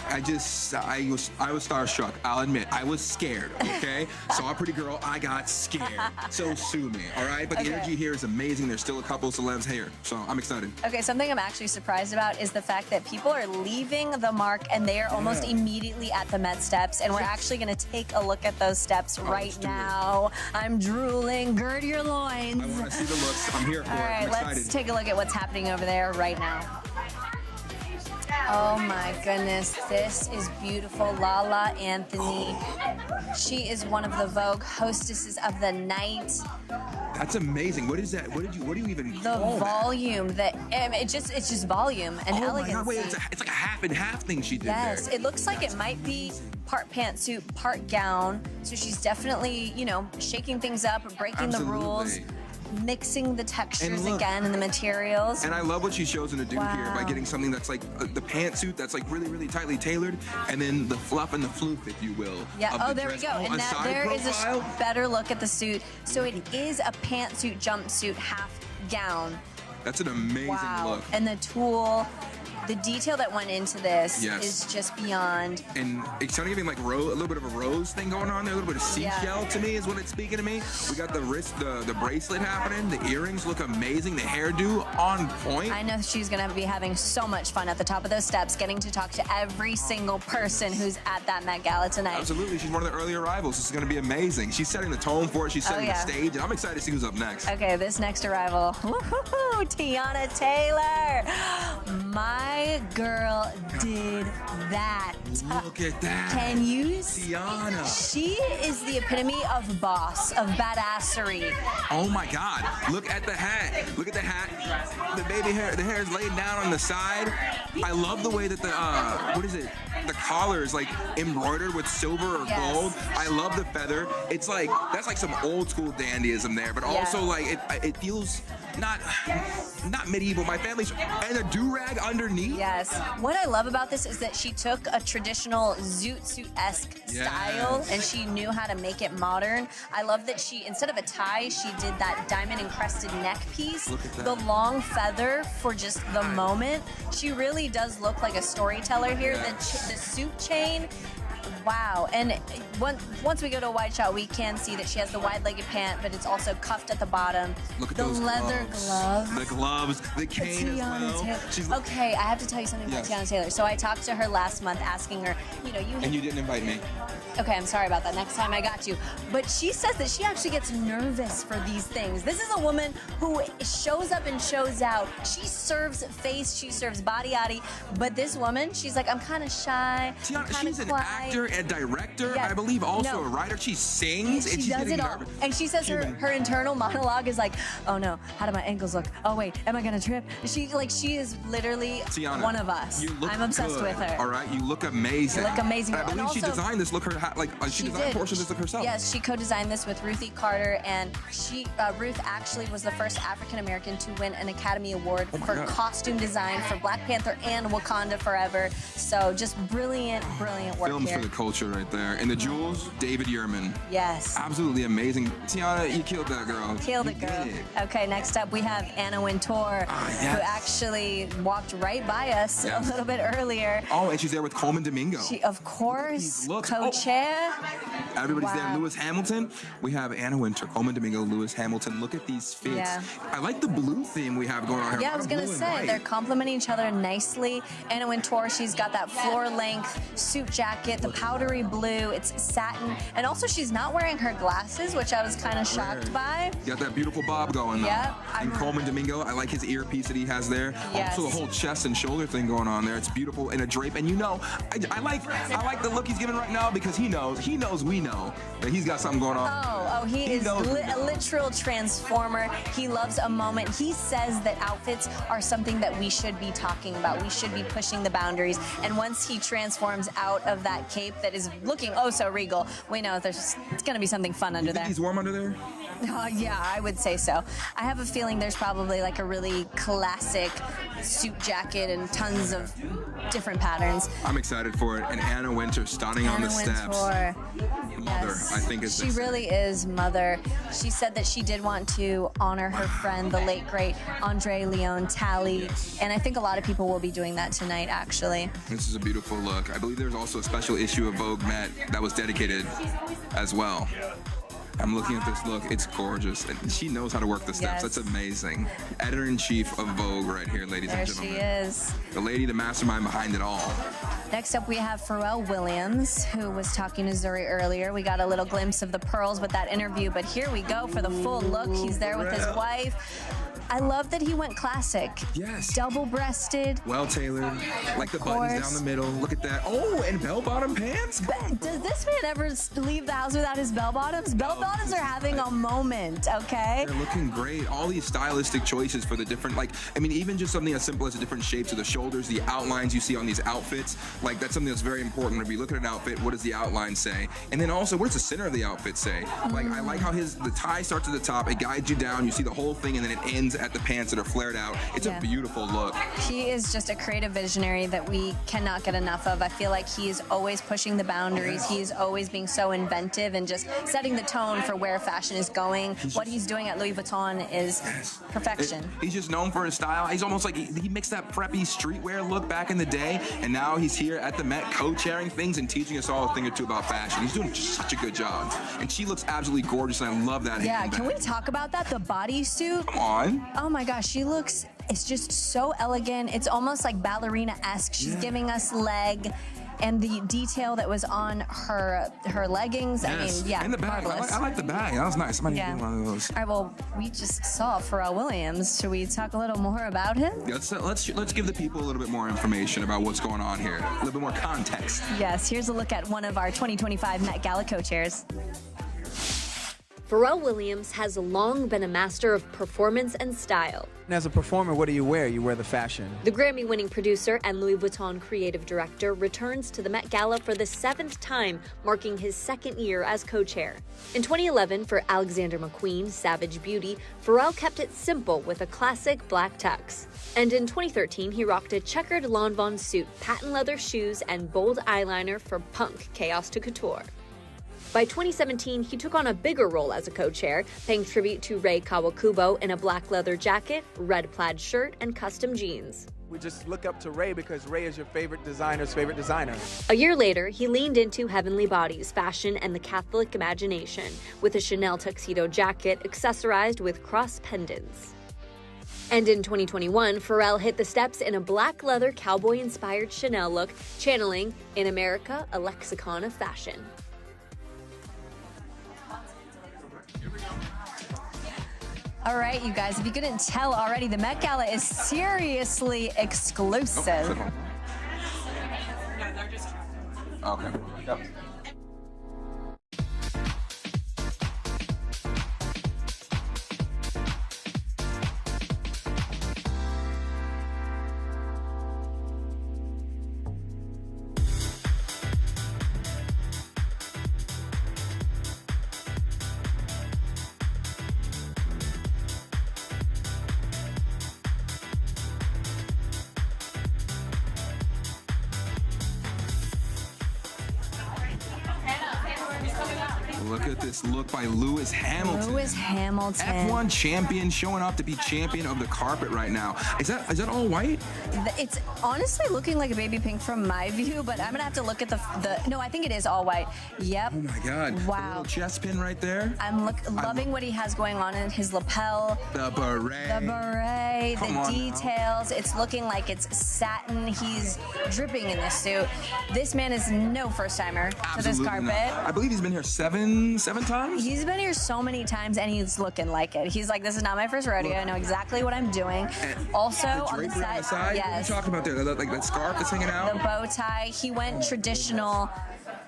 I was starstruck. I'll admit, I was scared, okay? Saw a pretty girl, I got scared. So sue me, all right? But the energy here is amazing. There's still a couple of celebs here, so I'm excited. Okay, something I'm actually surprised about is the fact that people are leaving the mark and they are almost immediately at the Met steps, and we're actually going to take a look at those steps right now. I'm drooling. Gird your loins. I want to see the looks. I'm here for it. All right, I'm excited. let's take a look at what's happening over there right now. Oh my goodness, this is beautiful. Lala Anthony. She is one of the Vogue hostesses of the night. That's amazing. What is that? What do you even The call volume that it's just volume and Oh elegance. my God! Wait, it's like a half and half thing she did Yes, there. it looks like it might be part pantsuit, part gown. So she's definitely, you know, shaking things up, breaking the rules, mixing the textures look- again and the materials. And I love what she's chosen to do here by getting something that's like the pantsuit that's like really, really tightly tailored, and then the fluff and the floof, if you will. Yeah, of oh, the there we dress. go. Oh, And a now side there is profile? a better look at the suit. So it is a pantsuit, jumpsuit, half gown. That's an amazing look. And the tulle, the detail that went into this Yes. is just beyond. And it's kind of giving like a little bit of a rose thing going on there, a little bit of seashell to me is what it's speaking to me. We got the wrist, the bracelet happening. The earrings look amazing. The hairdo on point. I know she's going to be having so much fun at the top of those steps, getting to talk to every single person who's at that Met Gala tonight. Absolutely, she's one of the early arrivals. This is going to be amazing. She's setting the tone for it. She's setting the stage, and I'm excited to see who's up next. Okay, this next arrival, woo-hoo-hoo, Tiana Taylor. My girl did that. Look at that. Can you see? Tiana. She is the epitome of boss, of badassery. Oh my God! Look at the hat. Look at the hat. The baby hair. The hair is laid down on the side. I love the way that the what is it? The collar is like embroidered with silver or gold. I love the feather. It's like that's like some old school dandyism there, but also like it feels not medieval. My family's and a do-rag underneath. Yes. What I love about this is that she took a traditional zoot suit-esque style and she knew how to make it modern. I love that she, instead of a tie, she did that diamond encrusted neck piece. Look at that. The long feather for just the moment. She really does look like a storyteller here. The suit chain. Wow. And once we go to a wide shot, we can see that she has the wide-legged pant, but it's also cuffed at the bottom. Look at the those leather gloves. The gloves, the cane as well. Taylor. Okay, I have to tell you something about Tiana Taylor. So I talked to her last month asking her, you know, And you didn't invite me. Okay, I'm sorry about that. Next time I got you. But she says that she actually gets nervous for these things. This is a woman who shows up and shows out. She serves face, she serves body, but this woman, she's like, I'm kind of shy. Tiana, she's an actor and director, I believe, also a writer. She sings and she's does getting it all. nervous. And she says her internal monologue is like, oh no, how do my ankles look? Oh wait, am I gonna trip? She is literally Tiana, one of us. you look I'm obsessed good, with her. All right, you look amazing. You look amazing. And I believe And she also- designed this look. She designed portions of this look herself. Yes, she co-designed this with Ruthie Carter, and Ruth actually was the first African American to win an Academy Award for costume design for Black Panther and Wakanda Forever. So just brilliant work Films here. for the culture right there. And the jewels, David Yurman. Yes. Absolutely amazing. Tiana, you killed that girl. Killed You it, girl. did it. Okay, next up we have Anna Wintour, who actually walked right by us a little bit earlier. Oh, and she's there with Coleman Domingo. She, of course, Look, co-chair. Everybody's there. Lewis Hamilton. We have Anna Wintour, Coleman Domingo, Lewis Hamilton. Look at these fits. Yeah. I like the blue theme we have going on here. Yeah, I was gonna say they're complementing each other nicely. Anna Wintour, she's got that floor-length suit jacket, the powdery blue. It's satin, and also she's not wearing her glasses, which I was kind of shocked by. Got that beautiful bob going though. Yeah, And Coleman Domingo, I like his earpiece that he has there. Yes. Also the whole chest and shoulder thing going on there. It's beautiful in a drape. And you know, I like the look he's giving right now because he knows we know that he's got something going on. Oh, he is a literal transformer. He loves a moment. He says that outfits are something that we should be talking about. We should be pushing the boundaries. And once he transforms out of that cape that is looking oh so regal, we know it's going to be something fun under there. He's warm under there? Yeah, I would say so. I have a feeling there's probably like a really classic suit jacket and tons of different patterns. I'm excited for it. And Anna Wintour stunning on the steps. Wintour. Mother, I think is She really is mother. She said that she did want to honor her friend, the late great Andre Leon Talley, and I think a lot of people will be doing that tonight, actually. This is a beautiful look. I believe there's also a special issue of Vogue Met that was dedicated as well. I'm looking at this look. It's gorgeous. And she knows how to work the steps. Yes. That's amazing. Editor-in-chief of Vogue right here, ladies and There gentlemen. she is. The lady, the mastermind behind it all. Next up, we have Pharrell Williams, who was talking to Zuri earlier. We got a little glimpse of the pearls with that interview, but here we go for the full look. He's there with his wife. I love that he went classic. Yes. Double-breasted. Well-tailored, like the buttons down the middle. Look at that. Oh, and bell-bottom pants? Does this man ever leave the house without his bell-bottoms? Bell-bottoms are having a moment, okay? They're looking great. All these stylistic choices for the different, like, I mean, even just something as simple as the different shapes of the shoulders, the outlines you see on these outfits, like, that's something that's very important. When you look at an outfit, what does the outline say? And then also, what does the center of the outfit say? Like, I like how the tie starts at the top, it guides you down, you see the whole thing, and then it ends at the pants that are flared out. It's a beautiful look. He is just a creative visionary that we cannot get enough of. I feel like he's always pushing the boundaries. He's always being so inventive and just setting the tone for where fashion is going. What he's doing at Louis Vuitton is perfection. He's just known for his style. He's almost like he mixed that preppy streetwear look back in the day, and now he's here at the Met co-chairing things and teaching us all a thing or two about fashion. He's doing just such a good job. And she looks absolutely gorgeous, and I love that handbag. Can we talk about that? The bodysuit? Come on. Oh my gosh, she looks, it's just so elegant. It's almost like ballerina-esque. She's giving us leg. And the detail that was on her leggings, I mean, and the bag. I like the bag. That was nice. Somebody get one of those. All right, well, we just saw Pharrell Williams. Should we talk a little more about him? Let's give the people a little bit more information about what's going on here. A little bit more context. Yes, here's a look at one of our 2025 Met Gala co-chairs. Pharrell Williams has long been a master of performance and style. And as a performer, what do you wear? You wear the fashion. The Grammy-winning producer and Louis Vuitton creative director returns to the Met Gala for the 7th time, marking his 2nd year as co-chair. In 2011, for Alexander McQueen, Savage Beauty, Pharrell kept it simple with a classic black tux. And in 2013, he rocked a checkered Lanvin suit, patent leather shoes, and bold eyeliner for punk Chaos to Couture. By 2017, he took on a bigger role as a co-chair, paying tribute to Rei Kawakubo in a black leather jacket, red plaid shirt, and custom jeans. We just look up to Rei because Rei is your favorite designer's favorite designer. A year later, he leaned into heavenly bodies, fashion, and the Catholic imagination, with a Chanel tuxedo jacket accessorized with cross pendants. And in 2021, Pharrell hit the steps in a black leather cowboy-inspired Chanel look, channeling, in America, a lexicon of fashion. All right, you guys, if you couldn't tell already, the Met Gala is seriously exclusive. Okay. Yep. Look at this look by Lewis Hamilton. Lewis Hamilton. F1 champion showing up to be champion of the carpet right now. Is that all white? It's honestly looking like a baby pink from my view, but I'm gonna have to look at the no, I think it is all white. Yep. Oh my God. Wow. The little chest pin right there. I'm loving what he has going on in his lapel. The beret. The beret, Come the on details. It's looking like it's satin. He's dripping in this suit. This man is no first timer to this carpet. Not. I believe he's been here seven times? He's been here so many times, and he's looking like it. He's like, this is not my first rodeo. I know exactly what I'm doing. And also, on the side, yes. What are you talking about there? Like that scarf that's hanging out? The bow tie. He went traditional,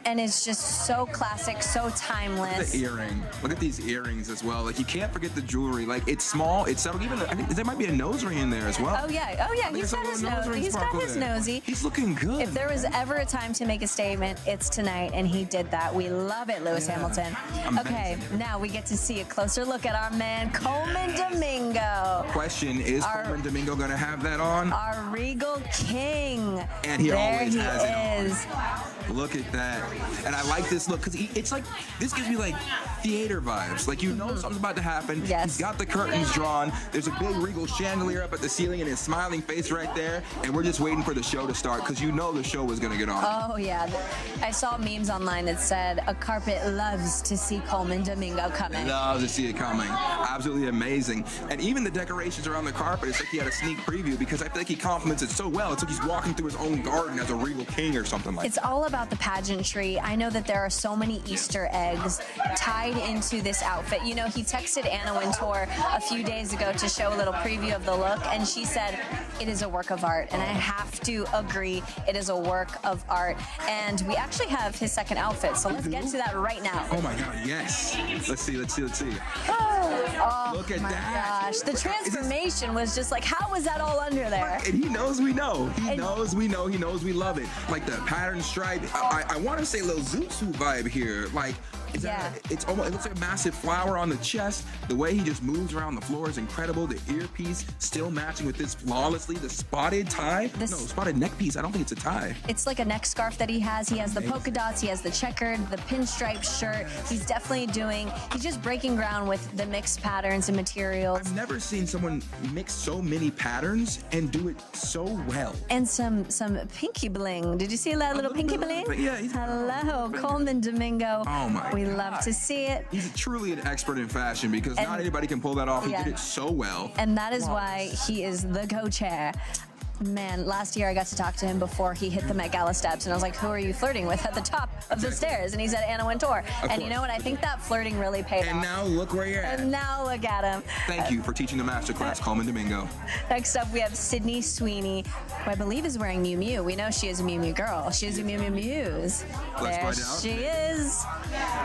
and it's just so classic, so timeless. Look at the earring. Look at these earrings as well. Like, you can't forget the jewelry. Like, it's small, it's subtle. Even I think there might be a nose ring in there as well. Oh yeah. He's got his nose. He's got his nosy. He's looking good. If there was ever a time to make a statement, it's tonight, and he did that. We love it, Lewis Hamilton. Amazing. Okay, now we get to see a closer look at our man, Coleman Domingo. Question, is Coleman Domingo going to have that on? Our Regal King. And he always has it on. Look at that. And I like this look, because it's like, this gives me like theater vibes. Like, you know something's about to happen. Yes. He's got the curtains drawn. There's a big Regal chandelier up at the ceiling and his smiling face right there. And we're just waiting for the show to start, because you know the show was going to get on. Oh, yeah. I saw memes online that said, a carpet loves to see Coleman Domingo coming. Loves to see it coming. Absolutely amazing. And even the decorations around the carpet, it's like he had a sneak preview, because I feel like he compliments it so well. It's like he's walking through his own garden as a Regal King or something like that. It's all about the pageantry. I know that there are so many Easter eggs tied right into this outfit. You know, he texted Anna Wintour a few days ago to show a little preview of the look, and she said, it is a work of art. And I have to agree, it is a work of art. And we actually have his second outfit, so let's get to that right now. Oh my God, yes. Let's see. Oh, look at my that. gosh. The transformation was just like, how was that all under there? And he knows we know. He knows we love it. Like the pattern stripe. I want to say a little Zoot Suit vibe here. Like, it looks like a massive flower on the chest. The way he just moves around the floor is incredible. The earpiece still matching with this flawlessly. The spotted tie. Spotted neck piece. I don't think it's a tie. It's like a neck scarf that he has. He has the polka dots. He has the checkered, the pinstripe shirt. He's definitely he's just breaking ground with the mixed patterns and materials. I've never seen someone mix so many patterns and do it so well. And some pinky bling. Did you see that little pinky bling? Yeah. Hello, Coleman Domingo. Oh my We love to see it. He's truly an expert in fashion because not anybody can pull that off. He did it so well. And that is why he is the co-chair. Man, last year I got to talk to him before he hit the Met Gala steps, and I was like, who are you flirting with at the top of the stairs? And he said, Anna Wintour. And you know what? I think that flirting really paid off. And now look where you're at. And now look at him. Thank you for teaching the masterclass, Coleman Domingo. Next up, we have Sydney Sweeney, who I believe is wearing Miu Miu. We know she is a Miu Miu girl. She is a Miu Miu Muse. There she is.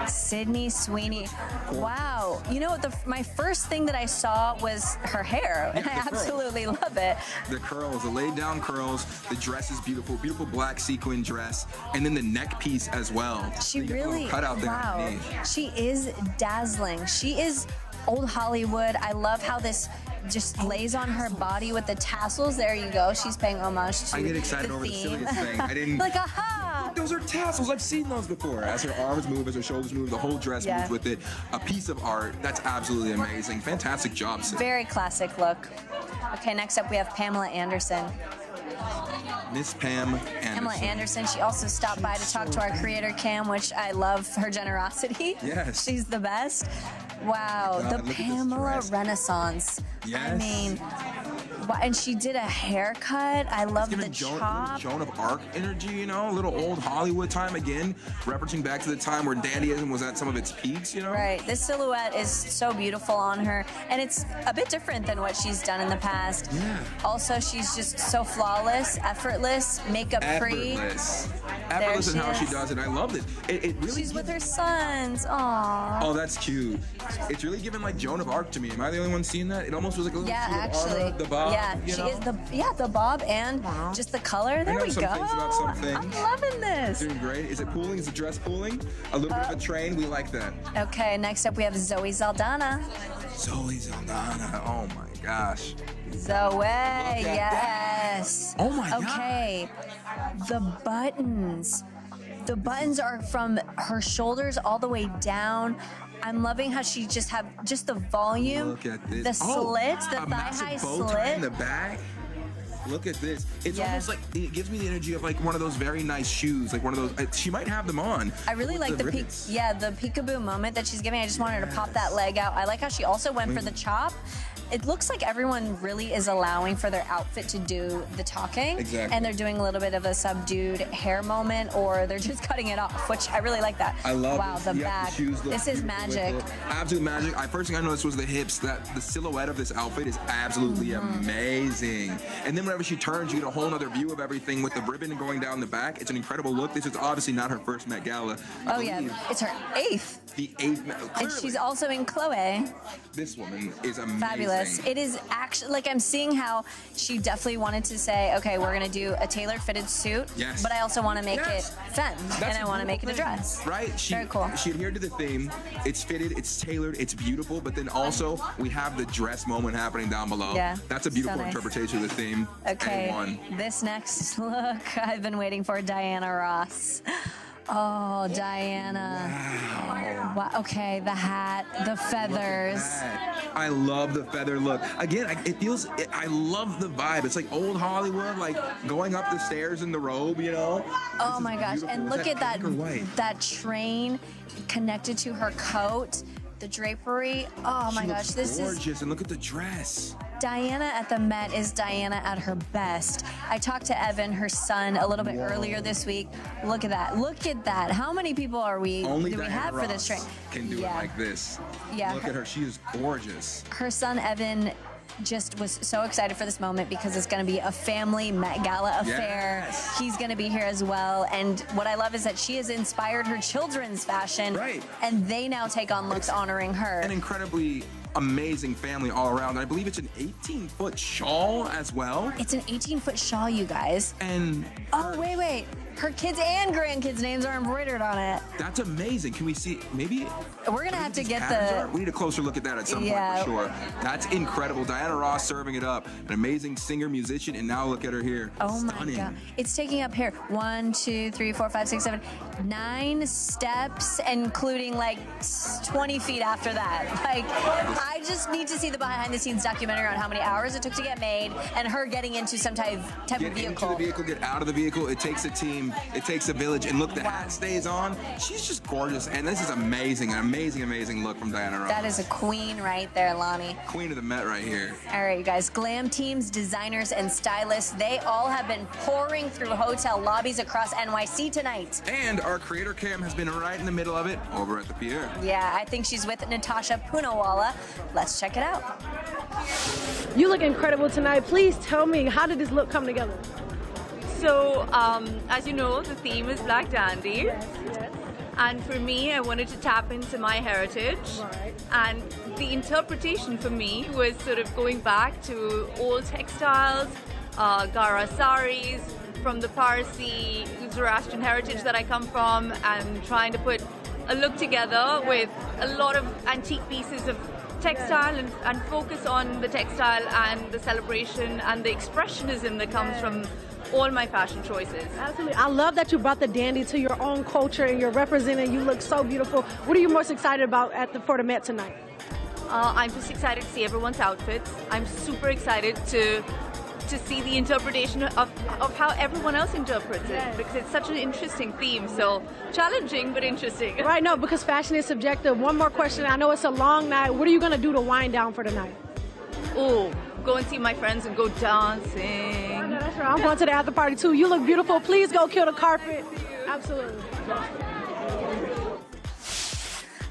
Sydney Sweeney. Wow. You know what? My first thing that I saw was her hair, and I absolutely love it. The curls, the laid down curls, the dress is beautiful, beautiful black sequin dress, and then the neck piece as well. She really, cut out there wow. She is dazzling. She is old Hollywood. I love how this just lays on her body with the tassels. There you go. She's paying homage to I get excited the over theme. the silliest thing. I didn't. Like, aha! Those are tassels. I've seen those before. As her arms move, as her shoulders move, the whole dress moves with it. A piece of art. That's absolutely amazing. Fantastic job, Sid. Very classic look. Okay, next up we have Pamela Anderson. Miss Pam Anderson. Pamela Anderson. She also stopped by to talk to our creator, Cam, which I love her generosity. Yes. She's the best. Wow, the Pamela Renaissance. Yes. I mean, and she did a haircut. I love the chop. Joan of Arc energy, you know, a little old Hollywood time again, referencing back to the time where dandyism was at some of its peaks, you know? Right. This silhouette is so beautiful on her, and it's a bit different than what she's done in the past. Yeah. Also, she's just so flawless, effortless, makeup-free. Effortless in how she does it. I love it. It really. She's with her sons. Aww. Oh, that's cute. It's really giving like Joan of Arc to me. Am I the only one seeing that? It almost was like a little actually. The bob. Yeah, she is the bob and just the color. There we go. I'm loving this. Doing great. Is it pooling? Is the dress pooling? A little bit of a train. We like that. Okay, next up we have Zoe Saldana. Zoe Saldana. Oh my gosh. Zoe, yes. Oh my God. Okay, the buttons. The buttons are from her shoulders all the way down. I'm loving how she just the volume, Look at this. the slit, the bow thigh-high tie slit. in the back. Look at this. It's almost like, it gives me the energy of like one of those very nice shoes, like one of those, she might have them on. I really like the peekaboo moment that she's giving. I just wanted her to pop that leg out. I like how she also went for the chop. It looks like everyone really is allowing for their outfit to do the talking. Exactly. And they're doing a little bit of a subdued hair moment, or they're just cutting it off, which I really like that. I love Wow, the back. The shoes look this is beautiful magic. with it. Absolute magic. First thing I noticed was the hips. That the silhouette of this outfit is absolutely amazing. And then whenever she turns, you get a whole other view of everything with the ribbon going down the back. It's an incredible look. This is obviously not her first Met Gala. Oh yeah, it's her 8th. The 8th. And she's also in Chloe. This woman is amazing. Fabulous. It is actually, like, I'm seeing how she definitely wanted to say, okay, we're going to do a tailored fitted suit, but I also want to make it femme, and I want to make it a dress. Right? Very cool. She adhered to the theme. It's fitted, it's tailored, it's beautiful, but then also we have the dress moment happening down below. Yeah. That's a beautiful So nice. interpretation of the theme. Okay, A1. this next look I've been waiting for, Diana Ross. Oh, Diana. Wow. Okay, the hat, the feathers. I love the feather look. Again, I love the vibe. It's like old Hollywood, like going up the stairs in the robe, you know? Oh my gosh, and look at that, pink or white? that train connected to her coat, the drapery. Oh my gosh, this is gorgeous, and look at the dress. Diana at the Met is Diana at her best. I talked to Evan, her son, a little bit earlier this week. Look at that. Look at that. How many people do we have for this train? Can do it like this. Yeah. Look at her. She is gorgeous. Her son, Evan, just was so excited for this moment because it's going to be a family Met Gala affair. Yes. He's going to be here as well. And what I love is that she has inspired her children's fashion. Right. And they now take on looks honoring her. An incredibly amazing family all around. And I believe it's an 18-foot shawl as well. It's an 18-foot shawl, you guys. And oh, wait. Her kids and grandkids' names are embroidered on it. That's amazing. Can we see, maybe? We're going to have to get We need a closer look at that at some point for sure. That's incredible. Diana Ross serving it up. An amazing singer, musician, and now look at her here. Oh Stunning. my God. It's taking up here 1, 2, 3, 4, 5, 6, 7, 9 steps, including like 20 feet after that. Like, I just need to see the behind the scenes documentary on how many hours it took to get made and her getting into some type of vehicle. Get into the vehicle, get out of the vehicle. It takes a team. It takes a village. And look, the hat stays on. She's just gorgeous. And this is amazing. An amazing, amazing look from Diana Ross. That is a queen right there, Lonnie. Queen of the Met right here. All right, you guys. Glam teams, designers, and stylists, they all have been pouring through hotel lobbies across NYC tonight. And our creator cam has been right in the middle of it over at the Pierre. Yeah, I think she's with Natasha Poonawalla. Let's check it out. You look incredible tonight. Please tell me, how did this look come together? So, as you know, the theme is Black Dandy. Yes. And for me, I wanted to tap into my heritage. Right. And the interpretation for me was sort of going back to old textiles, Gara saris, from the Parsi, Zoroastrian heritage that I come from, and trying to put a look together with a lot of antique pieces of textile and focus on the textile and the celebration and the expressionism that comes from all my fashion choices. Absolutely. I love that you brought the dandy to your own culture and you're representing. You look so beautiful. What are you most excited about for the Met tonight? I'm just excited to see everyone's outfits. I'm super excited to see the interpretation of how everyone else interprets it, because it's such an interesting theme. So challenging but interesting. Right, no, because fashion is subjective. One more question. I know it's a long night. What are you going to do to wind down for the night? Oh, go and see my friends and go dancing. Oh, no, that's right. I'm going to the after party too. You look beautiful. Please go kill the carpet. Absolutely.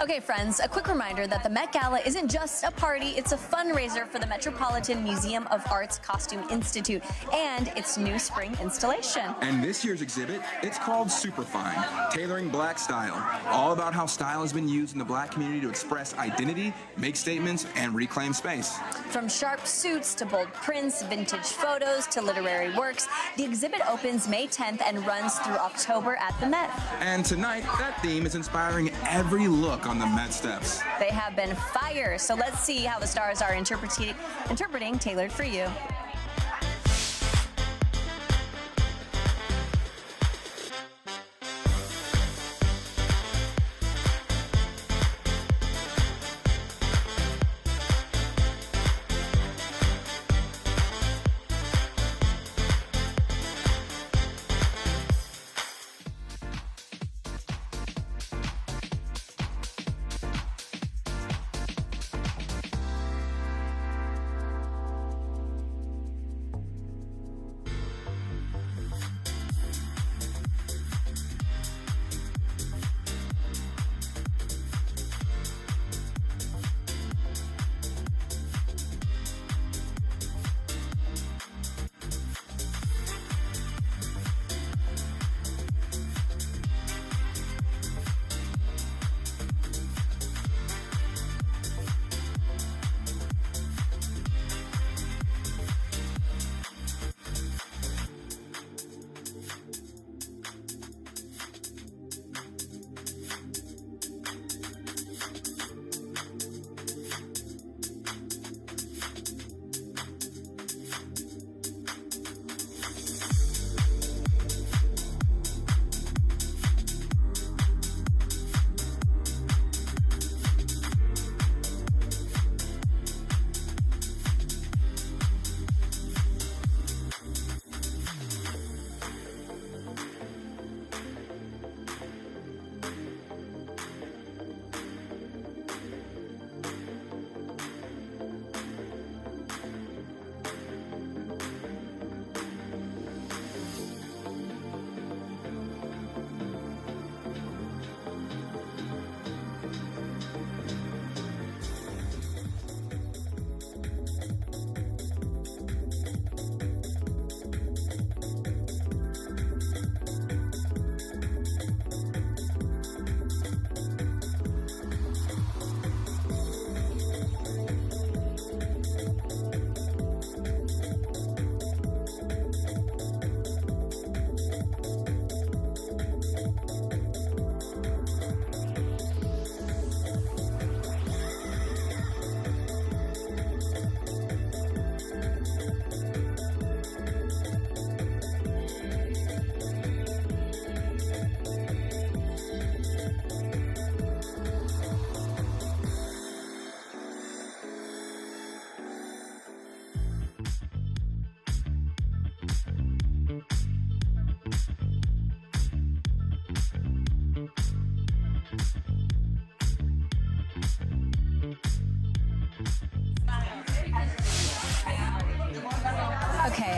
Okay, friends, a quick reminder that the Met Gala isn't just a party, it's a fundraiser for the Metropolitan Museum of Art's Costume Institute and its new spring installation. And this year's exhibit, it's called Superfine, Tailoring Black Style, all about how style has been used in the Black community to express identity, make statements, and reclaim space. From sharp suits to bold prints, vintage photos to literary works, the exhibit opens May 10th and runs through October at the Met. And tonight, that theme is inspiring every look on the Met steps. They have been fire, so let's see how the stars are interpreting Tailored for You.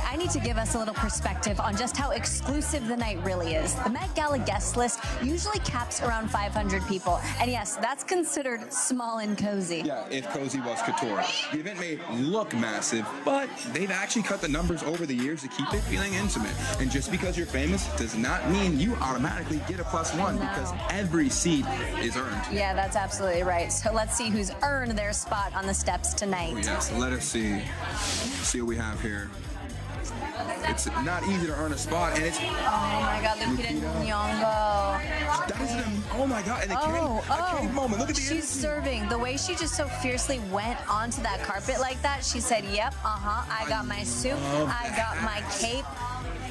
I need to give us a little perspective on just how exclusive the night really is. The Met Gala guest list usually caps around 500 people. And yes, that's considered small and cozy. Yeah, if cozy was couture. The event may look massive, but they've actually cut the numbers over the years to keep it feeling intimate. And just because you're famous does not mean you automatically get a +1 because every seat is earned. Yeah, that's absolutely right. So let's see who's earned their spot on the steps tonight. Oh, yes, let us see. See what we have here. It's not easy to earn a spot, and it's... Oh my God, Lupita Nyong'o. That is oh my God, and a cake moment. Look at the She's energy. serving. The way she just so fiercely went onto that carpet like that, she said, yep, I got my suit, I got my cape.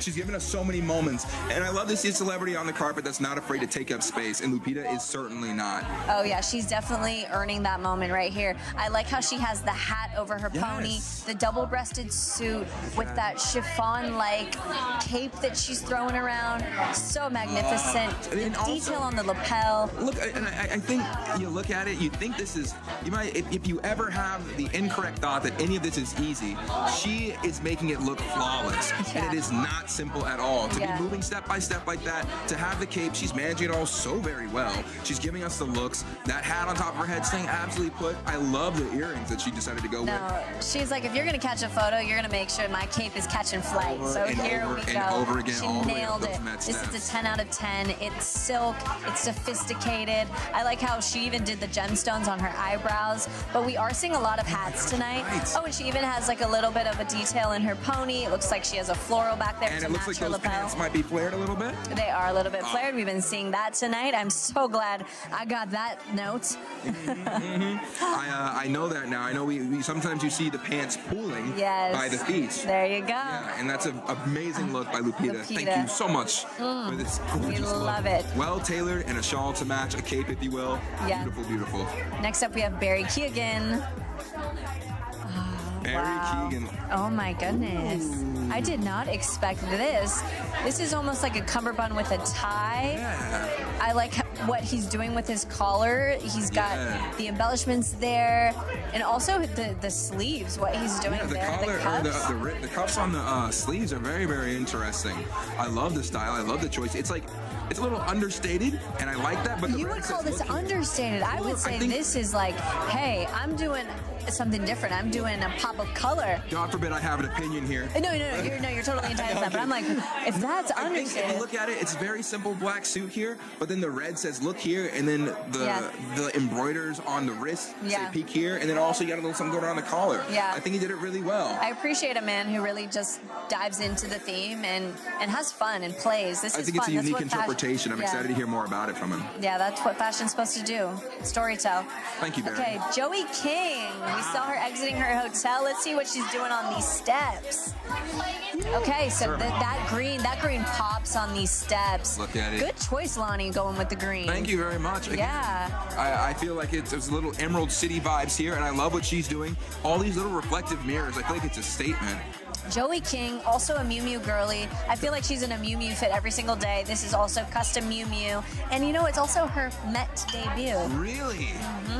She's given us so many moments, and I love to see a celebrity on the carpet that's not afraid to take up space, and Lupita is certainly not. Oh yeah, she's definitely earning that moment right here. I like how she has the hat over her pony, the double-breasted suit with that chiffon-like cape that she's throwing around. So magnificent. The detail on the lapel. Look, and I think you look at it, you think this is, you might, if you ever have the incorrect thought that any of this is easy, she is making it look flawless, and it is not simple at all. To be moving step by step like that, to have the cape, she's managing it all so very well. She's giving us the looks. That hat on top of her head staying absolutely put. I love the earrings that she decided to go with. She's like, if you're going to catch a photo, you're going to make sure my cape is catching flight. So here we go. Over again, she all nailed the way up it. those Met This steps. is a 10 out of 10. It's silk. It's sophisticated. I like how she even did the gemstones on her eyebrows. But we are seeing a lot of hats tonight. Oh, and she even has like a little bit of a detail in her pony. It looks like she has a floral back there And to it looks match like her those lapel. pants might be flared a little bit. They are a little bit flared. We've been seeing that tonight. I'm so glad I got that note. I know that now. I know we sometimes you see the pants pooling by the feet. There you go. Yeah, and that's an amazing look by Lupita. Thank you so much for this gorgeous look. love it. Well tailored and a shawl to match, a cape if you will. Yeah. Beautiful, beautiful. Next up, we have Barry Keoghan. Barry Keoghan. Oh my goodness. I did not expect this. This is almost like a cummerbund with a tie. I like what he's doing with his collar. He's got the embellishments there, and also the sleeves, what he's doing The there. collar, cuffs. the cuffs on the sleeves are very, very interesting. I love the style. I love the choice. It's like, it's a little understated, and I like that. But You would call this understated. I would say this is like, hey, I'm doing something different. I'm doing a pop of color. God forbid I have an opinion here. No, you're totally entitled to that. But I'm like, if that's I think if understated. you look at it, it's a very simple black suit here, but then the red says look here, and then the embroiders on the wrist say peek here, and then also you got a little something going on the collar. Yeah. I think he did it really well. I appreciate a man who really just dives into the theme and has fun and plays. This I is think fun. it's a That's unique what interpretation. I'm excited to hear more about it from him. Yeah, that's what fashion's supposed to do. Storytell. Thank you, Barry. Okay, Joey King. We saw her exiting her hotel. Let's see what she's doing on these steps. Okay, so that green pops on these steps. Look at it. Good choice, Lonnie, going with the green. Thank you very much. Again, I feel like there's little Emerald City vibes here, and I love what she's doing. All these little reflective mirrors, I feel like it's a statement. Joey King, also a Miu Miu girly. I feel like she's in a Miu Miu fit every single day. This is also custom Miu Miu. And you know, it's also her Met debut. Really?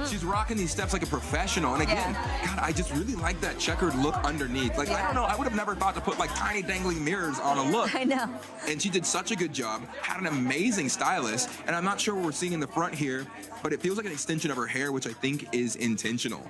She's rocking these steps like a professional. And again, God, I just really like that checkered look underneath. Like, I don't know, I would have never thought to put like tiny dangling mirrors on a look. I know. And she did such a good job, had an amazing stylist. And I'm not sure what we're seeing in the front here, but it feels like an extension of her hair, which I think is intentional.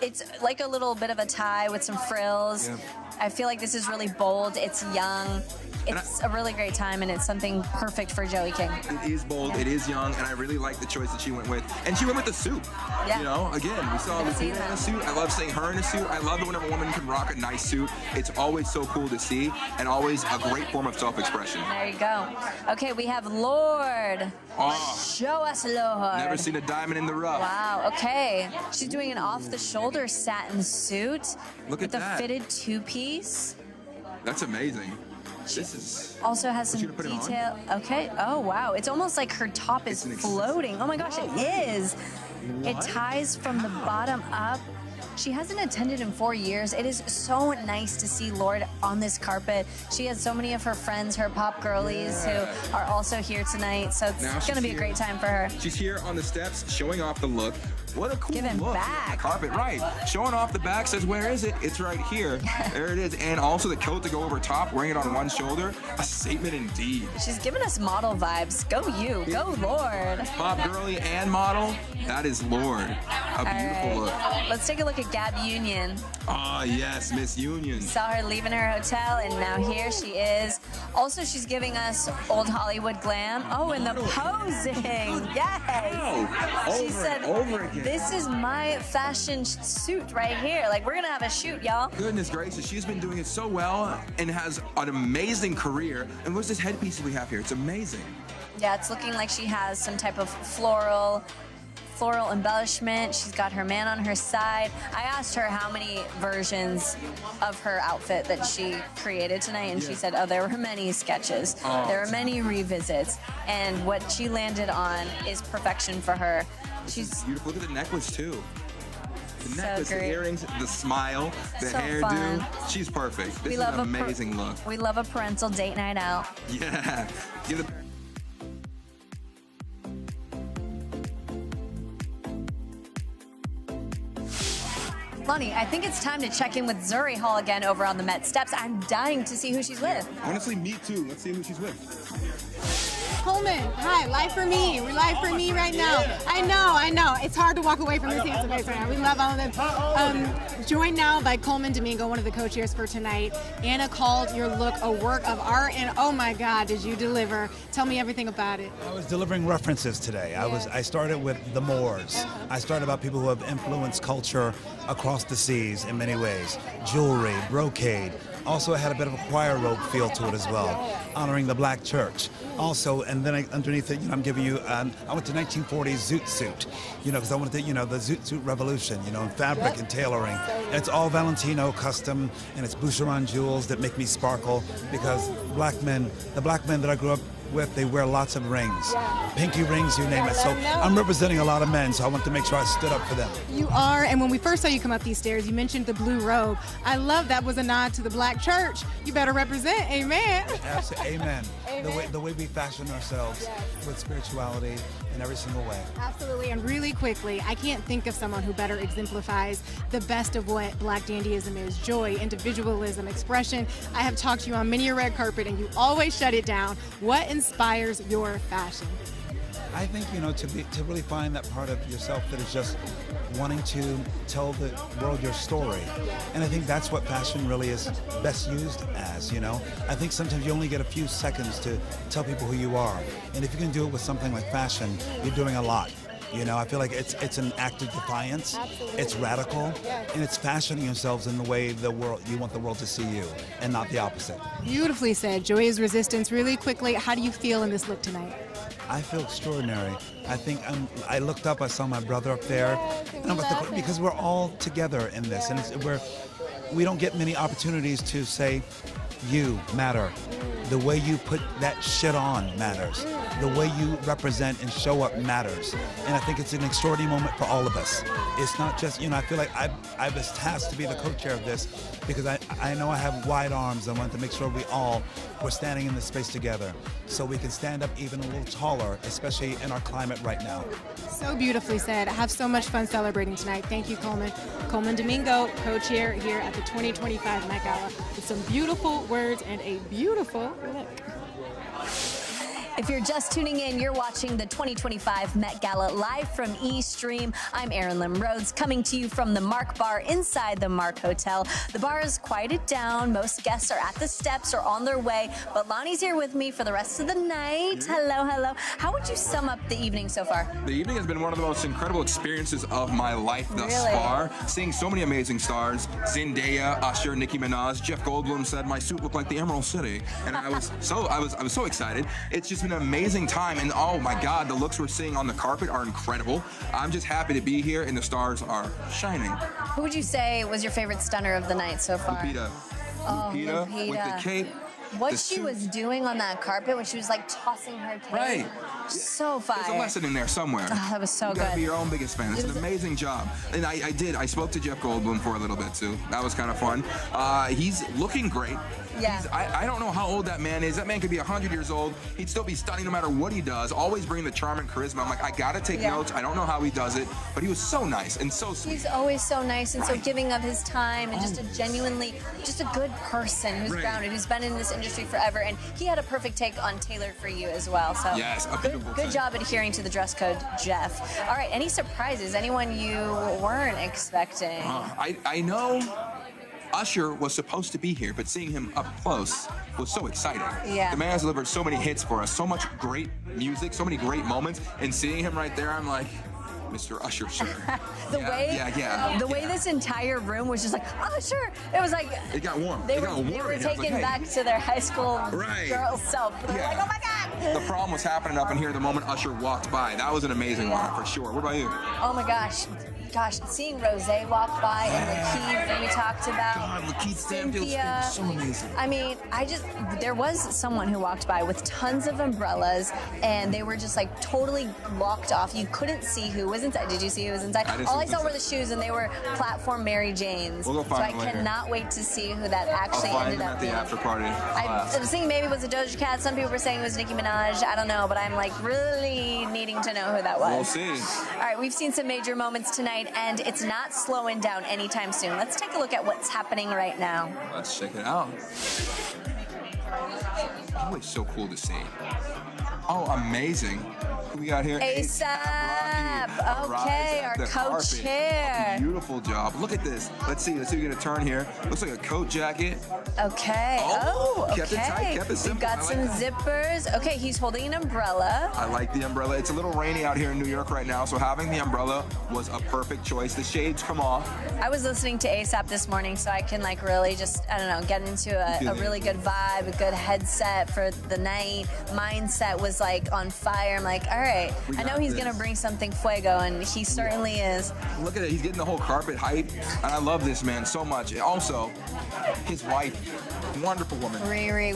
It's like a little bit of a tie with some frills. Yeah. I feel like this is really bold. It's young. It's a really great time, and it's something perfect for Joey King. It is bold, it is young, and I really like the choice that she went with. And she went with the suit. Yeah. You know, again, we saw Lupita in a suit. I love seeing her in a suit. I love it whenever a woman can rock a nice suit. It's always so cool to see, and always a great form of self-expression. There you go. Okay, we have Lorde. Show us Lorde. Never seen a diamond in the rough. Wow, okay. She's doing an off-the-shoulder satin suit. Look at with that. a fitted two-piece. That's amazing. This is... Also has Was she some gonna put it on? detail. Okay. Oh, wow. It's almost like her top is floating. Oh my gosh, it is. It ties from the bottom up. She hasn't attended in 4 years. It is so nice to see Lorde on this carpet. She has so many of her friends, her pop girlies, who are also here tonight. So it's going to be a great time for her. She's here on the steps, showing off the look. What a cool Giving look. back. The carpet, right. Showing off the back, says, where is it? It's right here. There it is. And also the coat to go over top, wearing it on one shoulder. A statement indeed. She's giving us model vibes. Go you. Go Lorde. Pop girly and model. That is Lorde. A beautiful look. Let's take a look at Gab Union. Ah, yes, Miss Union. Saw her leaving her hotel, and now here she is. Also, she's giving us old Hollywood glam. Oh, and the posing. Yes. She said, over again. This is my fashion suit right here. Like, we're going to have a shoot, y'all. Goodness gracious, she's been doing it so well and has an amazing career. And what's this headpiece we have here? It's amazing. Yeah, it's looking like she has some type of floral embellishment. She's got her man on her side. I asked her how many versions of her outfit that she created tonight, and she said, oh, there were many sketches. There were many revisits, and what she landed on is perfection for her. She's beautiful. Look at the necklace, too. The necklace, great. the earrings, the smile, the hairdo. She's perfect. This is an amazing look. We love a parental date night out. Yeah. Give the Lonnie, I think it's time to check in with Zuri Hall again over on the Met steps. I'm dying to see who she's with. Honestly, me too. Let's see who she's with. Coleman, hi, live for me. We're live for me right now. I know. It's hard to walk away from this handsome face right now. We love all of them. Joined now by Coleman Domingo, one of the co-chairs for tonight. Anna called your look a work of art, and oh my God, did you deliver? Tell me everything about it. I was delivering references today. I started with the Moors. I started about people who have influenced culture across the seas in many ways. Jewelry, brocade. Also, it had a bit of a choir robe feel to it as well, honoring the black church. Also, and then underneath it, I'm giving you, I went to 1940s zoot suit, because I wanted to, the zoot suit revolution, in fabric and tailoring. And it's all Valentino custom, and it's Boucheron jewels that make me sparkle, because the black men that I grew up with, they wear lots of rings, pinky rings, you name it. So I'm representing a lot of men, so I want to make sure I stood up for them. You are, and when we first saw you come up these stairs, you mentioned the blue robe. I love that was a nod to the black church. You better represent, amen. Absolutely, amen. The way we fashion ourselves with spirituality in every single way. Absolutely, and really quickly, I can't think of someone who better exemplifies the best of what Black dandyism is: joy, individualism, expression. I have talked to you on many a red carpet, and you always shut it down. What inspires your fashion? I think, to really find that part of yourself that is just wanting to tell the world your story. And I think that's what fashion really is best used as, I think sometimes you only get a few seconds to tell people who you are. And if you can do it with something like fashion, you're doing a lot. I feel like it's an act of defiance. Absolutely. It's radical, and it's fashioning yourselves in the way you want the world to see you, and not the opposite. Beautifully said. Joy is resistance. Really quickly, how do you feel in this look tonight? I feel extraordinary. I think I looked up, I saw my brother up there, and because we're all together in this, and we don't get many opportunities to say, you matter. The way you put that shit on matters. The way you represent and show up matters. And I think it's an extraordinary moment for all of us. It's not just, I feel like I was tasked to be the co-chair of this because I know I have wide arms. I want to make sure we're standing in this space together so we can stand up even a little taller, especially in our climate right now. So beautifully said. I have so much fun celebrating tonight. Thank you, Coleman. Coleman Domingo, co-chair here at the 2025 Met Gala, with some beautiful words and a beautiful look. If you're just tuning in, you're watching the 2025 Met Gala live from eStream. I'm Erin Rhodes, coming to you from the Mark Bar inside the Mark Hotel. The bar is quieted down. Most guests are at the steps or on their way, but Lonnie's here with me for the rest of the night. Hello, hello. How would you sum up the evening so far? The evening has been one of the most incredible experiences of my life thus far. Seeing so many amazing stars: Zendaya, Usher, Nicki Minaj. Jeff Goldblum said my suit looked like the Emerald City, and I was so excited. It's just an amazing time, and oh my God, the looks we're seeing on the carpet are incredible. I'm just happy to be here, and the stars are shining. Who would you say was your favorite stunner of the night so far? Lupita. Oh, Lupita with the cape. What the she suit. was doing on that carpet when she was like tossing her cake. Right. So fire. There's a lesson in there somewhere. Oh, that was so You gotta good. be your own biggest fan. It's It an was- amazing job. And I spoke to Jeff Goldblum for a little bit too. That was kind of fun. He's looking great. Yeah. I don't know how old that man is. That man could be 100 years old. He'd still be stunning no matter what he does. Always bring the charm and charisma. I'm like, I gotta take notes. I don't know how he does it, but he was so nice and so sweet. He's always so nice and so giving of his time and just a genuinely, just a good person who's Right. grounded, who's been in this industry forever. And he had a perfect take on Tailored for You as well. So Yes, a beautiful good take. job adhering to the dress code, Jeff. All right, any surprises? Anyone you weren't expecting? I know Usher was supposed to be here, but seeing him up close was so exciting. Yeah. The man has delivered so many hits for us, so much great music, so many great moments, and seeing him right there, I'm like, Mr. Usher, sir. The way this entire room was just like, Usher. It was like It got warm. they It were got warm. they were And I was taken like, hey. back to their high school Right. girl self. They were like, oh my God. The prom was happening up in here the moment Usher walked by. That was an amazing one, for sure. What about you? Oh my gosh. Seeing Rose walk by and Lakeith that we talked about. God, Lakeith Stanfield's Cynthia. so amazing. I mean, there was someone who walked by with tons of umbrellas and they were just like totally locked off. You couldn't see who was inside. Did you see who was inside? I didn't All see I who saw was were the shoes and they were platform Mary Janes. We'll go So find I them later. cannot wait to see who that I'll actually find ended him up at the being. after party. I was thinking maybe it was a Doja Cat. Some people were saying it was Nicki Minaj. I don't know, but I'm like really needing to know who that was. We'll see. All right, we've seen some major moments tonight, and it's not slowing down anytime soon. Let's take a look at what's happening right now. Let's check it out. Always so cool to see. Oh, amazing. Who we got here? ASAP. Okay, our The carpet. co-chair. Beautiful job. Look at this. Let's see. Let's see if we get a turn here. Looks like a coat jacket. Okay. Oh, okay. kept it tight, kept it We've simple. got I like some that. zippers. Okay, he's holding an umbrella. I like the umbrella. It's a little rainy out here in New York right now, so having the umbrella was a perfect choice. The shades come off. I was listening to ASAP this morning, so I can like really just, I don't know, get into a really good vibe, a good headset for the night. Mindset was like on fire. I'm like, all right, We I know got he's this. gonna bring something fuego, and he certainly is. Look at it. He's getting the whole carpet hype, and I love this man so much. And also, his wife, wonderful woman. Riri,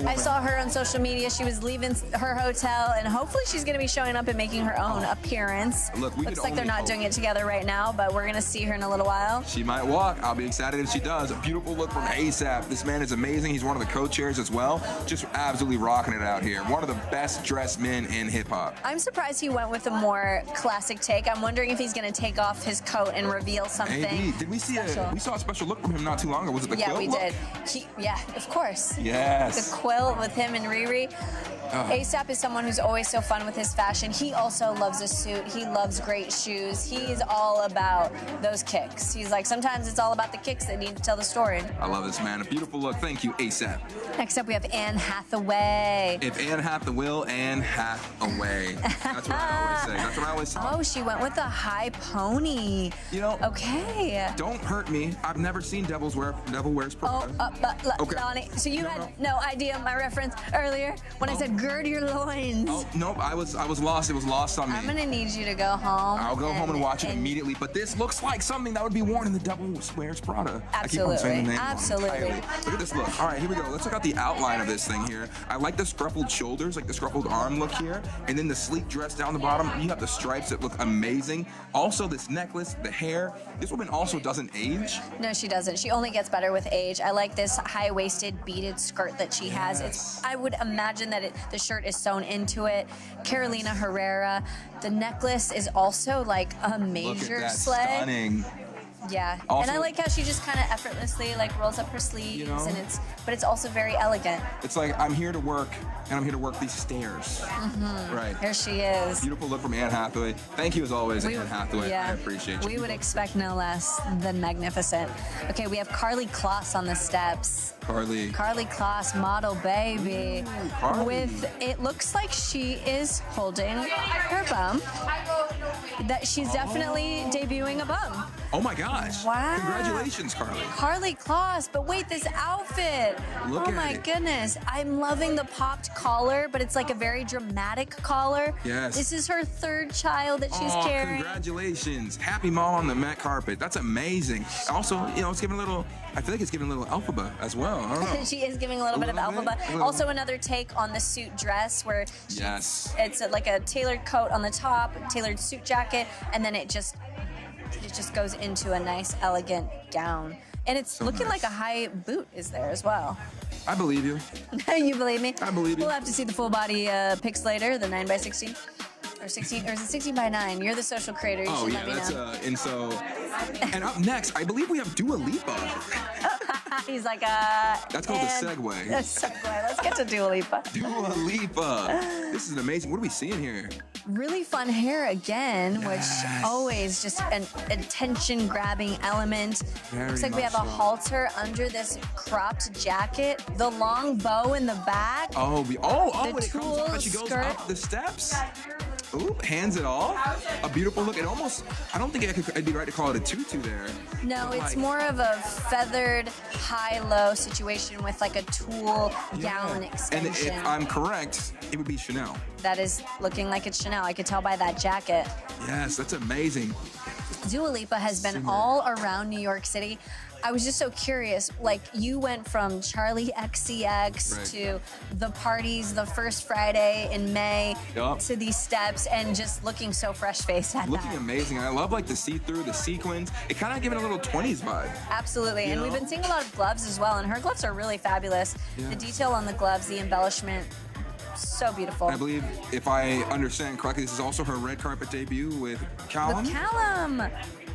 I saw her on social media. She was leaving her hotel, and hopefully she's going to be showing up and making her own appearance. Look, we Looks could like they're only not hope. doing it together right now, but we're going to see her in a little while. She might walk. I'll be excited if she does. A beautiful look from ASAP. This man is amazing. He's one of the co-chairs as well. Just absolutely rocking it out here. One of the best dressed men in hip hop. I'm surprised he went with a more classic take. I'm wondering if he's going to take off his coat and reveal something. Maybe. Did we see we saw a special look from him not too long ago? Was it the Yeah, quilt we look? did. Yeah, of course. Yes. The quilt with him and Riri. ASAP is someone who's always so fun with his fashion. He also loves a suit. He loves great shoes. He's all about those kicks. He's like, sometimes it's all about the kicks that need to tell the story. I love this man. A beautiful look. Thank you, ASAP. Next up, we have Anne Hathaway. If Anne hath the will, Anne hath a way. That's what I always say. That's what I always say. Oh, she went with a high pony. You know, okay. Don't hurt me. I've never seen Devil Wears Prada. Okay. Lonnie, so you had no idea my reference earlier when I said gird your loins. Oh, nope, I was lost. It was lost on me. I'm gonna need you to go home. I'll go home and watch it immediately. But this looks like something that would be worn in the Devil Wears Prada. I keep on saying the name wrong Absolutely. entirely. Look at this look. All right, here we go. Let's check out the outline of this thing here. I like the scruffled shoulders, like the scruffled arm look here, and then the sleek dress down the bottom. You have the stripes that look amazing. Also, this necklace, the hair. This woman also doesn't age. No, she doesn't. She only gets better with age. I like this high-waisted beaded skirt that she has. I would imagine that the shirt is sewn into it. Carolina Herrera. The necklace is also like a major Look at that, slay. stunning. Yeah, Also- and I like how she just kind of effortlessly like rolls up her sleeves, and but it's also very elegant. It's like I'm here to work, and I'm here to work these stairs. Right. Here she is. Beautiful look from Anne Hathaway. Thank you as always, We- Anne Hathaway. yeah. I appreciate you. We would expect no less than magnificent. Okay, we have Carly Kloss on the steps. Carly. Carly Kloss, model baby. Carly. With, it looks like she is holding her bum. That she's definitely debuting a bum. Oh my gosh. Wow. Congratulations, Carly. Carly Kloss, but wait, this outfit. Look oh at my it. goodness. I'm loving the popped collar, but it's like a very dramatic collar. Yes. This is her third child that she's Oh, carrying. congratulations. Happy mom on the Met carpet. That's amazing. Also, it's giving a little I feel like it's giving a little alphabet as well. I don't know. She is giving a little bit of alphabet. Also another take on the suit dress where it's like a tailored coat on the top, tailored suit jacket, and then it just goes into a nice, elegant gown. And it's looking like a high boot is there as well. I believe you. You believe me? I believe you. We'll have to see the full body pics later, the 9x16. Or 16, or is it 16 by 9? You're the social creator. You should let me know. And up next, I believe we have Dua Lipa. He's like, That's called a segue. A segue. Let's get to Dua Lipa. Dua Lipa. This is amazing. What are we seeing here? Really fun hair again, which always just an attention-grabbing element. Looks like we have a halter under this cropped jacket. The long bow in the back. Oh, the when it comes up and she goes up the steps. Ooh, hands it off. A beautiful look. It almost, I don't think I'd be right to call it a tutu there. No, it's more of a feathered high-low situation with like a tulle gown extension. And if I'm correct, it would be Chanel. That is looking like it's Chanel. I could tell by that jacket. Yes, that's amazing. Dua Lipa has been all around New York City. I was just so curious, like you went from Charlie XCX to the parties the first Friday in May to these steps and just looking so fresh-faced at Looking amazing. I love like the see-through, the sequins. It kind of giving a little 20s vibe. Absolutely, and we've been seeing a lot of gloves as well, and her gloves are really fabulous. The detail on the gloves, the embellishment, so beautiful. I believe, if I understand correctly, this is also her red carpet debut with Callum. With Callum.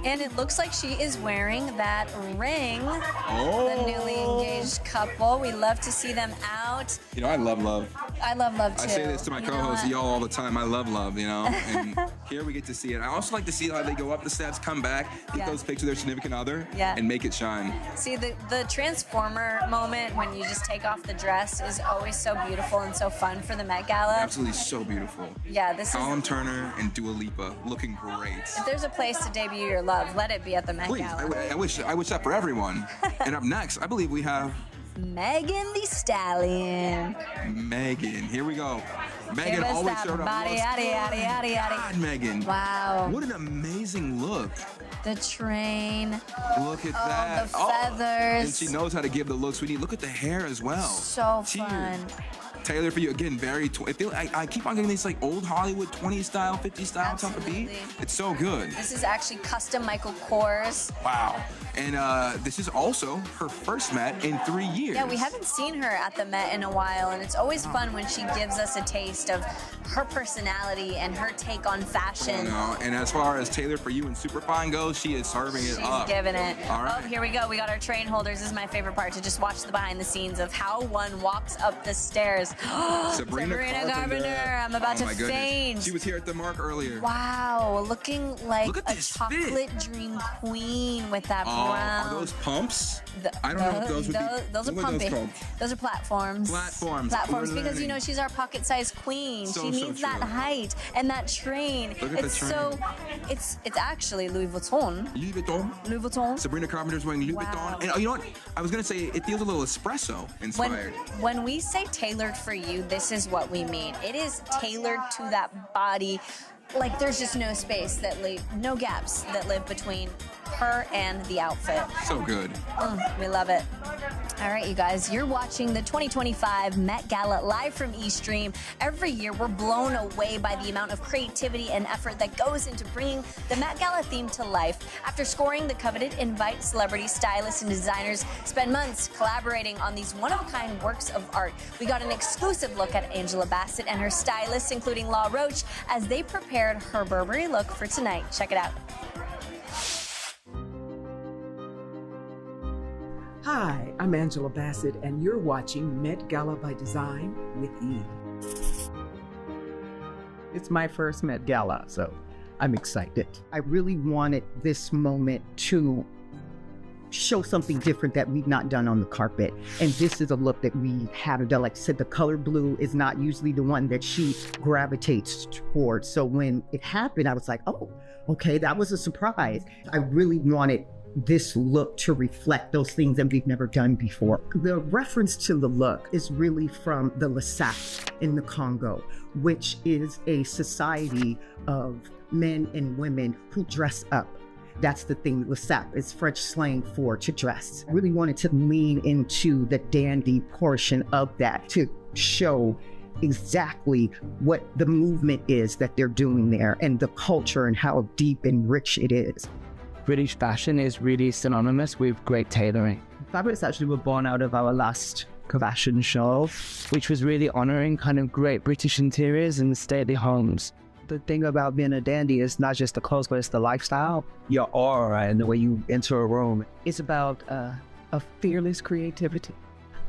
And it looks like she is wearing that ring. The newly engaged couple. We love to see them out. You know, I love love. I love love too. I say this to my co-hosts, y'all, all the time. I love love, you know? And here we get to see it. I also like to see how they go up the steps, come back, get those pictures of their significant other, and make it shine. See, the transformer moment when you just take off the dress is always so beautiful and so fun for the Met Gala. Absolutely so beautiful. Yeah, this Callum Turner and Dua Lipa looking great. If there's a place to debut your love, let it be at the Met Gala. I wish that for everyone. And up next, I believe we have Megan Thee Stallion. Megan, here we go. Megan always showed up. God, Megan. Wow. What an amazing look. The train. Look at that. The feathers. And she knows how to give the looks we need. Look at the hair as well. So fun. Tailored for you again, very. I keep on getting these like old Hollywood 20 style, 50 style type of beat. It's so good. This is actually custom Michael Kors. Wow. And this is also her first Met in 3 years. Yeah, we haven't seen her at the Met in a while, and it's always fun when she gives us a taste of her personality and her take on fashion. And as far as Tailored for You and Superfine goes, she is serving it up. She's giving it. All right. Oh, here we go. We got our train holders. This is my favorite part, to just watch the behind the scenes of how one walks up the stairs. Sabrina Carpenter. I'm about to my goodness. faint. She was here at the Mark earlier. Wow, looking like a chocolate dream queen with that brown. Are those pumps? I don't know if those would be. Those are pumping. Those are platforms. Platforms, because you know she's our pocket-sized queen. She needs that height and that train. Look at the train. It's actually Louis Vuitton. Louis Vuitton. Sabrina Carpenter's wearing Louis Vuitton. And you know what? I was gonna say it feels a little espresso inspired. When we say tailored for you, this is what we mean. It is tailored to that body. Like there's just no space no gaps that live between her and the outfit. So good. We love it. All right, you guys, you're watching the 2025 Met Gala live from Eastream. Every year, we're blown away by the amount of creativity and effort that goes into bringing the Met Gala theme to life. After scoring the coveted invite, celebrities, stylists, and designers spend months collaborating on these one-of-a-kind works of art. We got an exclusive look at Angela Bassett and her stylists, including Rhodes, as they prepared her Burberry look for tonight. Check it out. Hi, I'm Angela Bassett, and you're watching Met Gala by Design with E. It's my first Met Gala, so I'm excited. I really wanted this moment to show something different that we've not done on the carpet. And this is a look that we haven't done. Like I said, the color blue is not usually the one that she gravitates towards. So when it happened, I was like, oh, okay, that was a surprise. I really wanted this look to reflect those things that we've never done before. The reference to the look is really from the Lesap in the Congo, which is a society of men and women who dress up. That's the thing with sap. It's French slang for to dress. I really wanted to lean into the dandy portion of that to show exactly what the movement is that they're doing there and the culture and how deep and rich it is. British fashion is really synonymous with great tailoring. Fabrics actually were born out of our last fashion show, which was really honoring kind of great British interiors and stately homes. The thing about being a dandy is not just the clothes, but it's the lifestyle, your aura, and the way you enter a room. It's about a fearless creativity,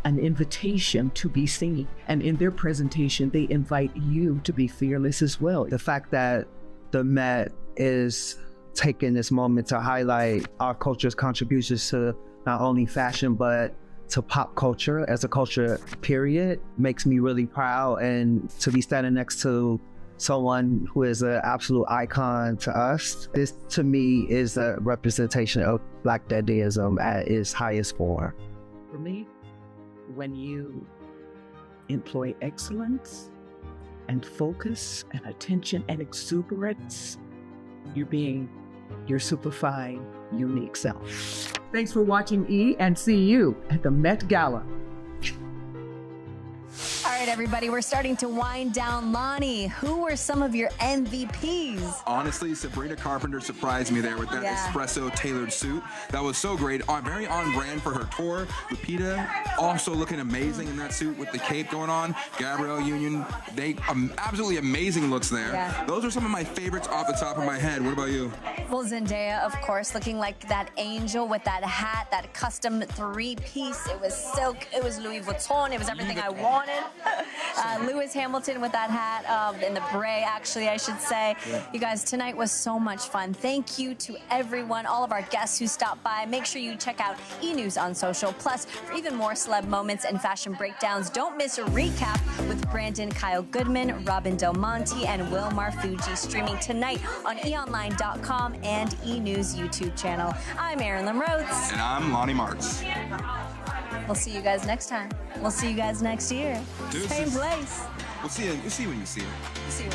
an invitation to be seen. And in their presentation, they invite you to be fearless as well. The fact that the Met is taking this moment to highlight our culture's contributions to not only fashion, but to pop culture as a culture, period, makes me really proud. And to be standing next to someone who is an absolute icon to us, this to me is a representation of Black dandyism at its highest form. For me, when you employ excellence and focus and attention and exuberance, you're being your superfine, unique self. Thanks for watching E, and see you at the Met Gala. All right, everybody, we're starting to wind down. Lonnie, who were some of your MVPs? Honestly, Sabrina Carpenter surprised me there with that espresso tailored suit. That was so great. Very on brand for her tour. Lupita also looking amazing in that suit with the cape going on. Gabrielle Union, they absolutely amazing looks there. Yeah. Those are some of my favorites off the top of my head. What about you? Well, Zendaya, of course, looking like that angel with that hat, that custom three-piece. It was silk, it was Louis Vuitton, it was everything I wanted. Lewis Hamilton with that hat, and the beret, actually, I should say. Yeah. You guys, tonight was so much fun. Thank you to everyone, all of our guests who stopped by. Make sure you check out E! News on social. Plus, for even more celeb moments and fashion breakdowns, don't miss a recap with Brandon Kyle Goodman, Robin Del Monte, and Wilmar Fuji, streaming tonight on eonline.com and E! News YouTube channel. I'm Erin Rhodes. And I'm Lonnie Marks. We'll see you guys next time. We'll see you guys next year. Deuces. Same place. We'll see you when you see it. See you.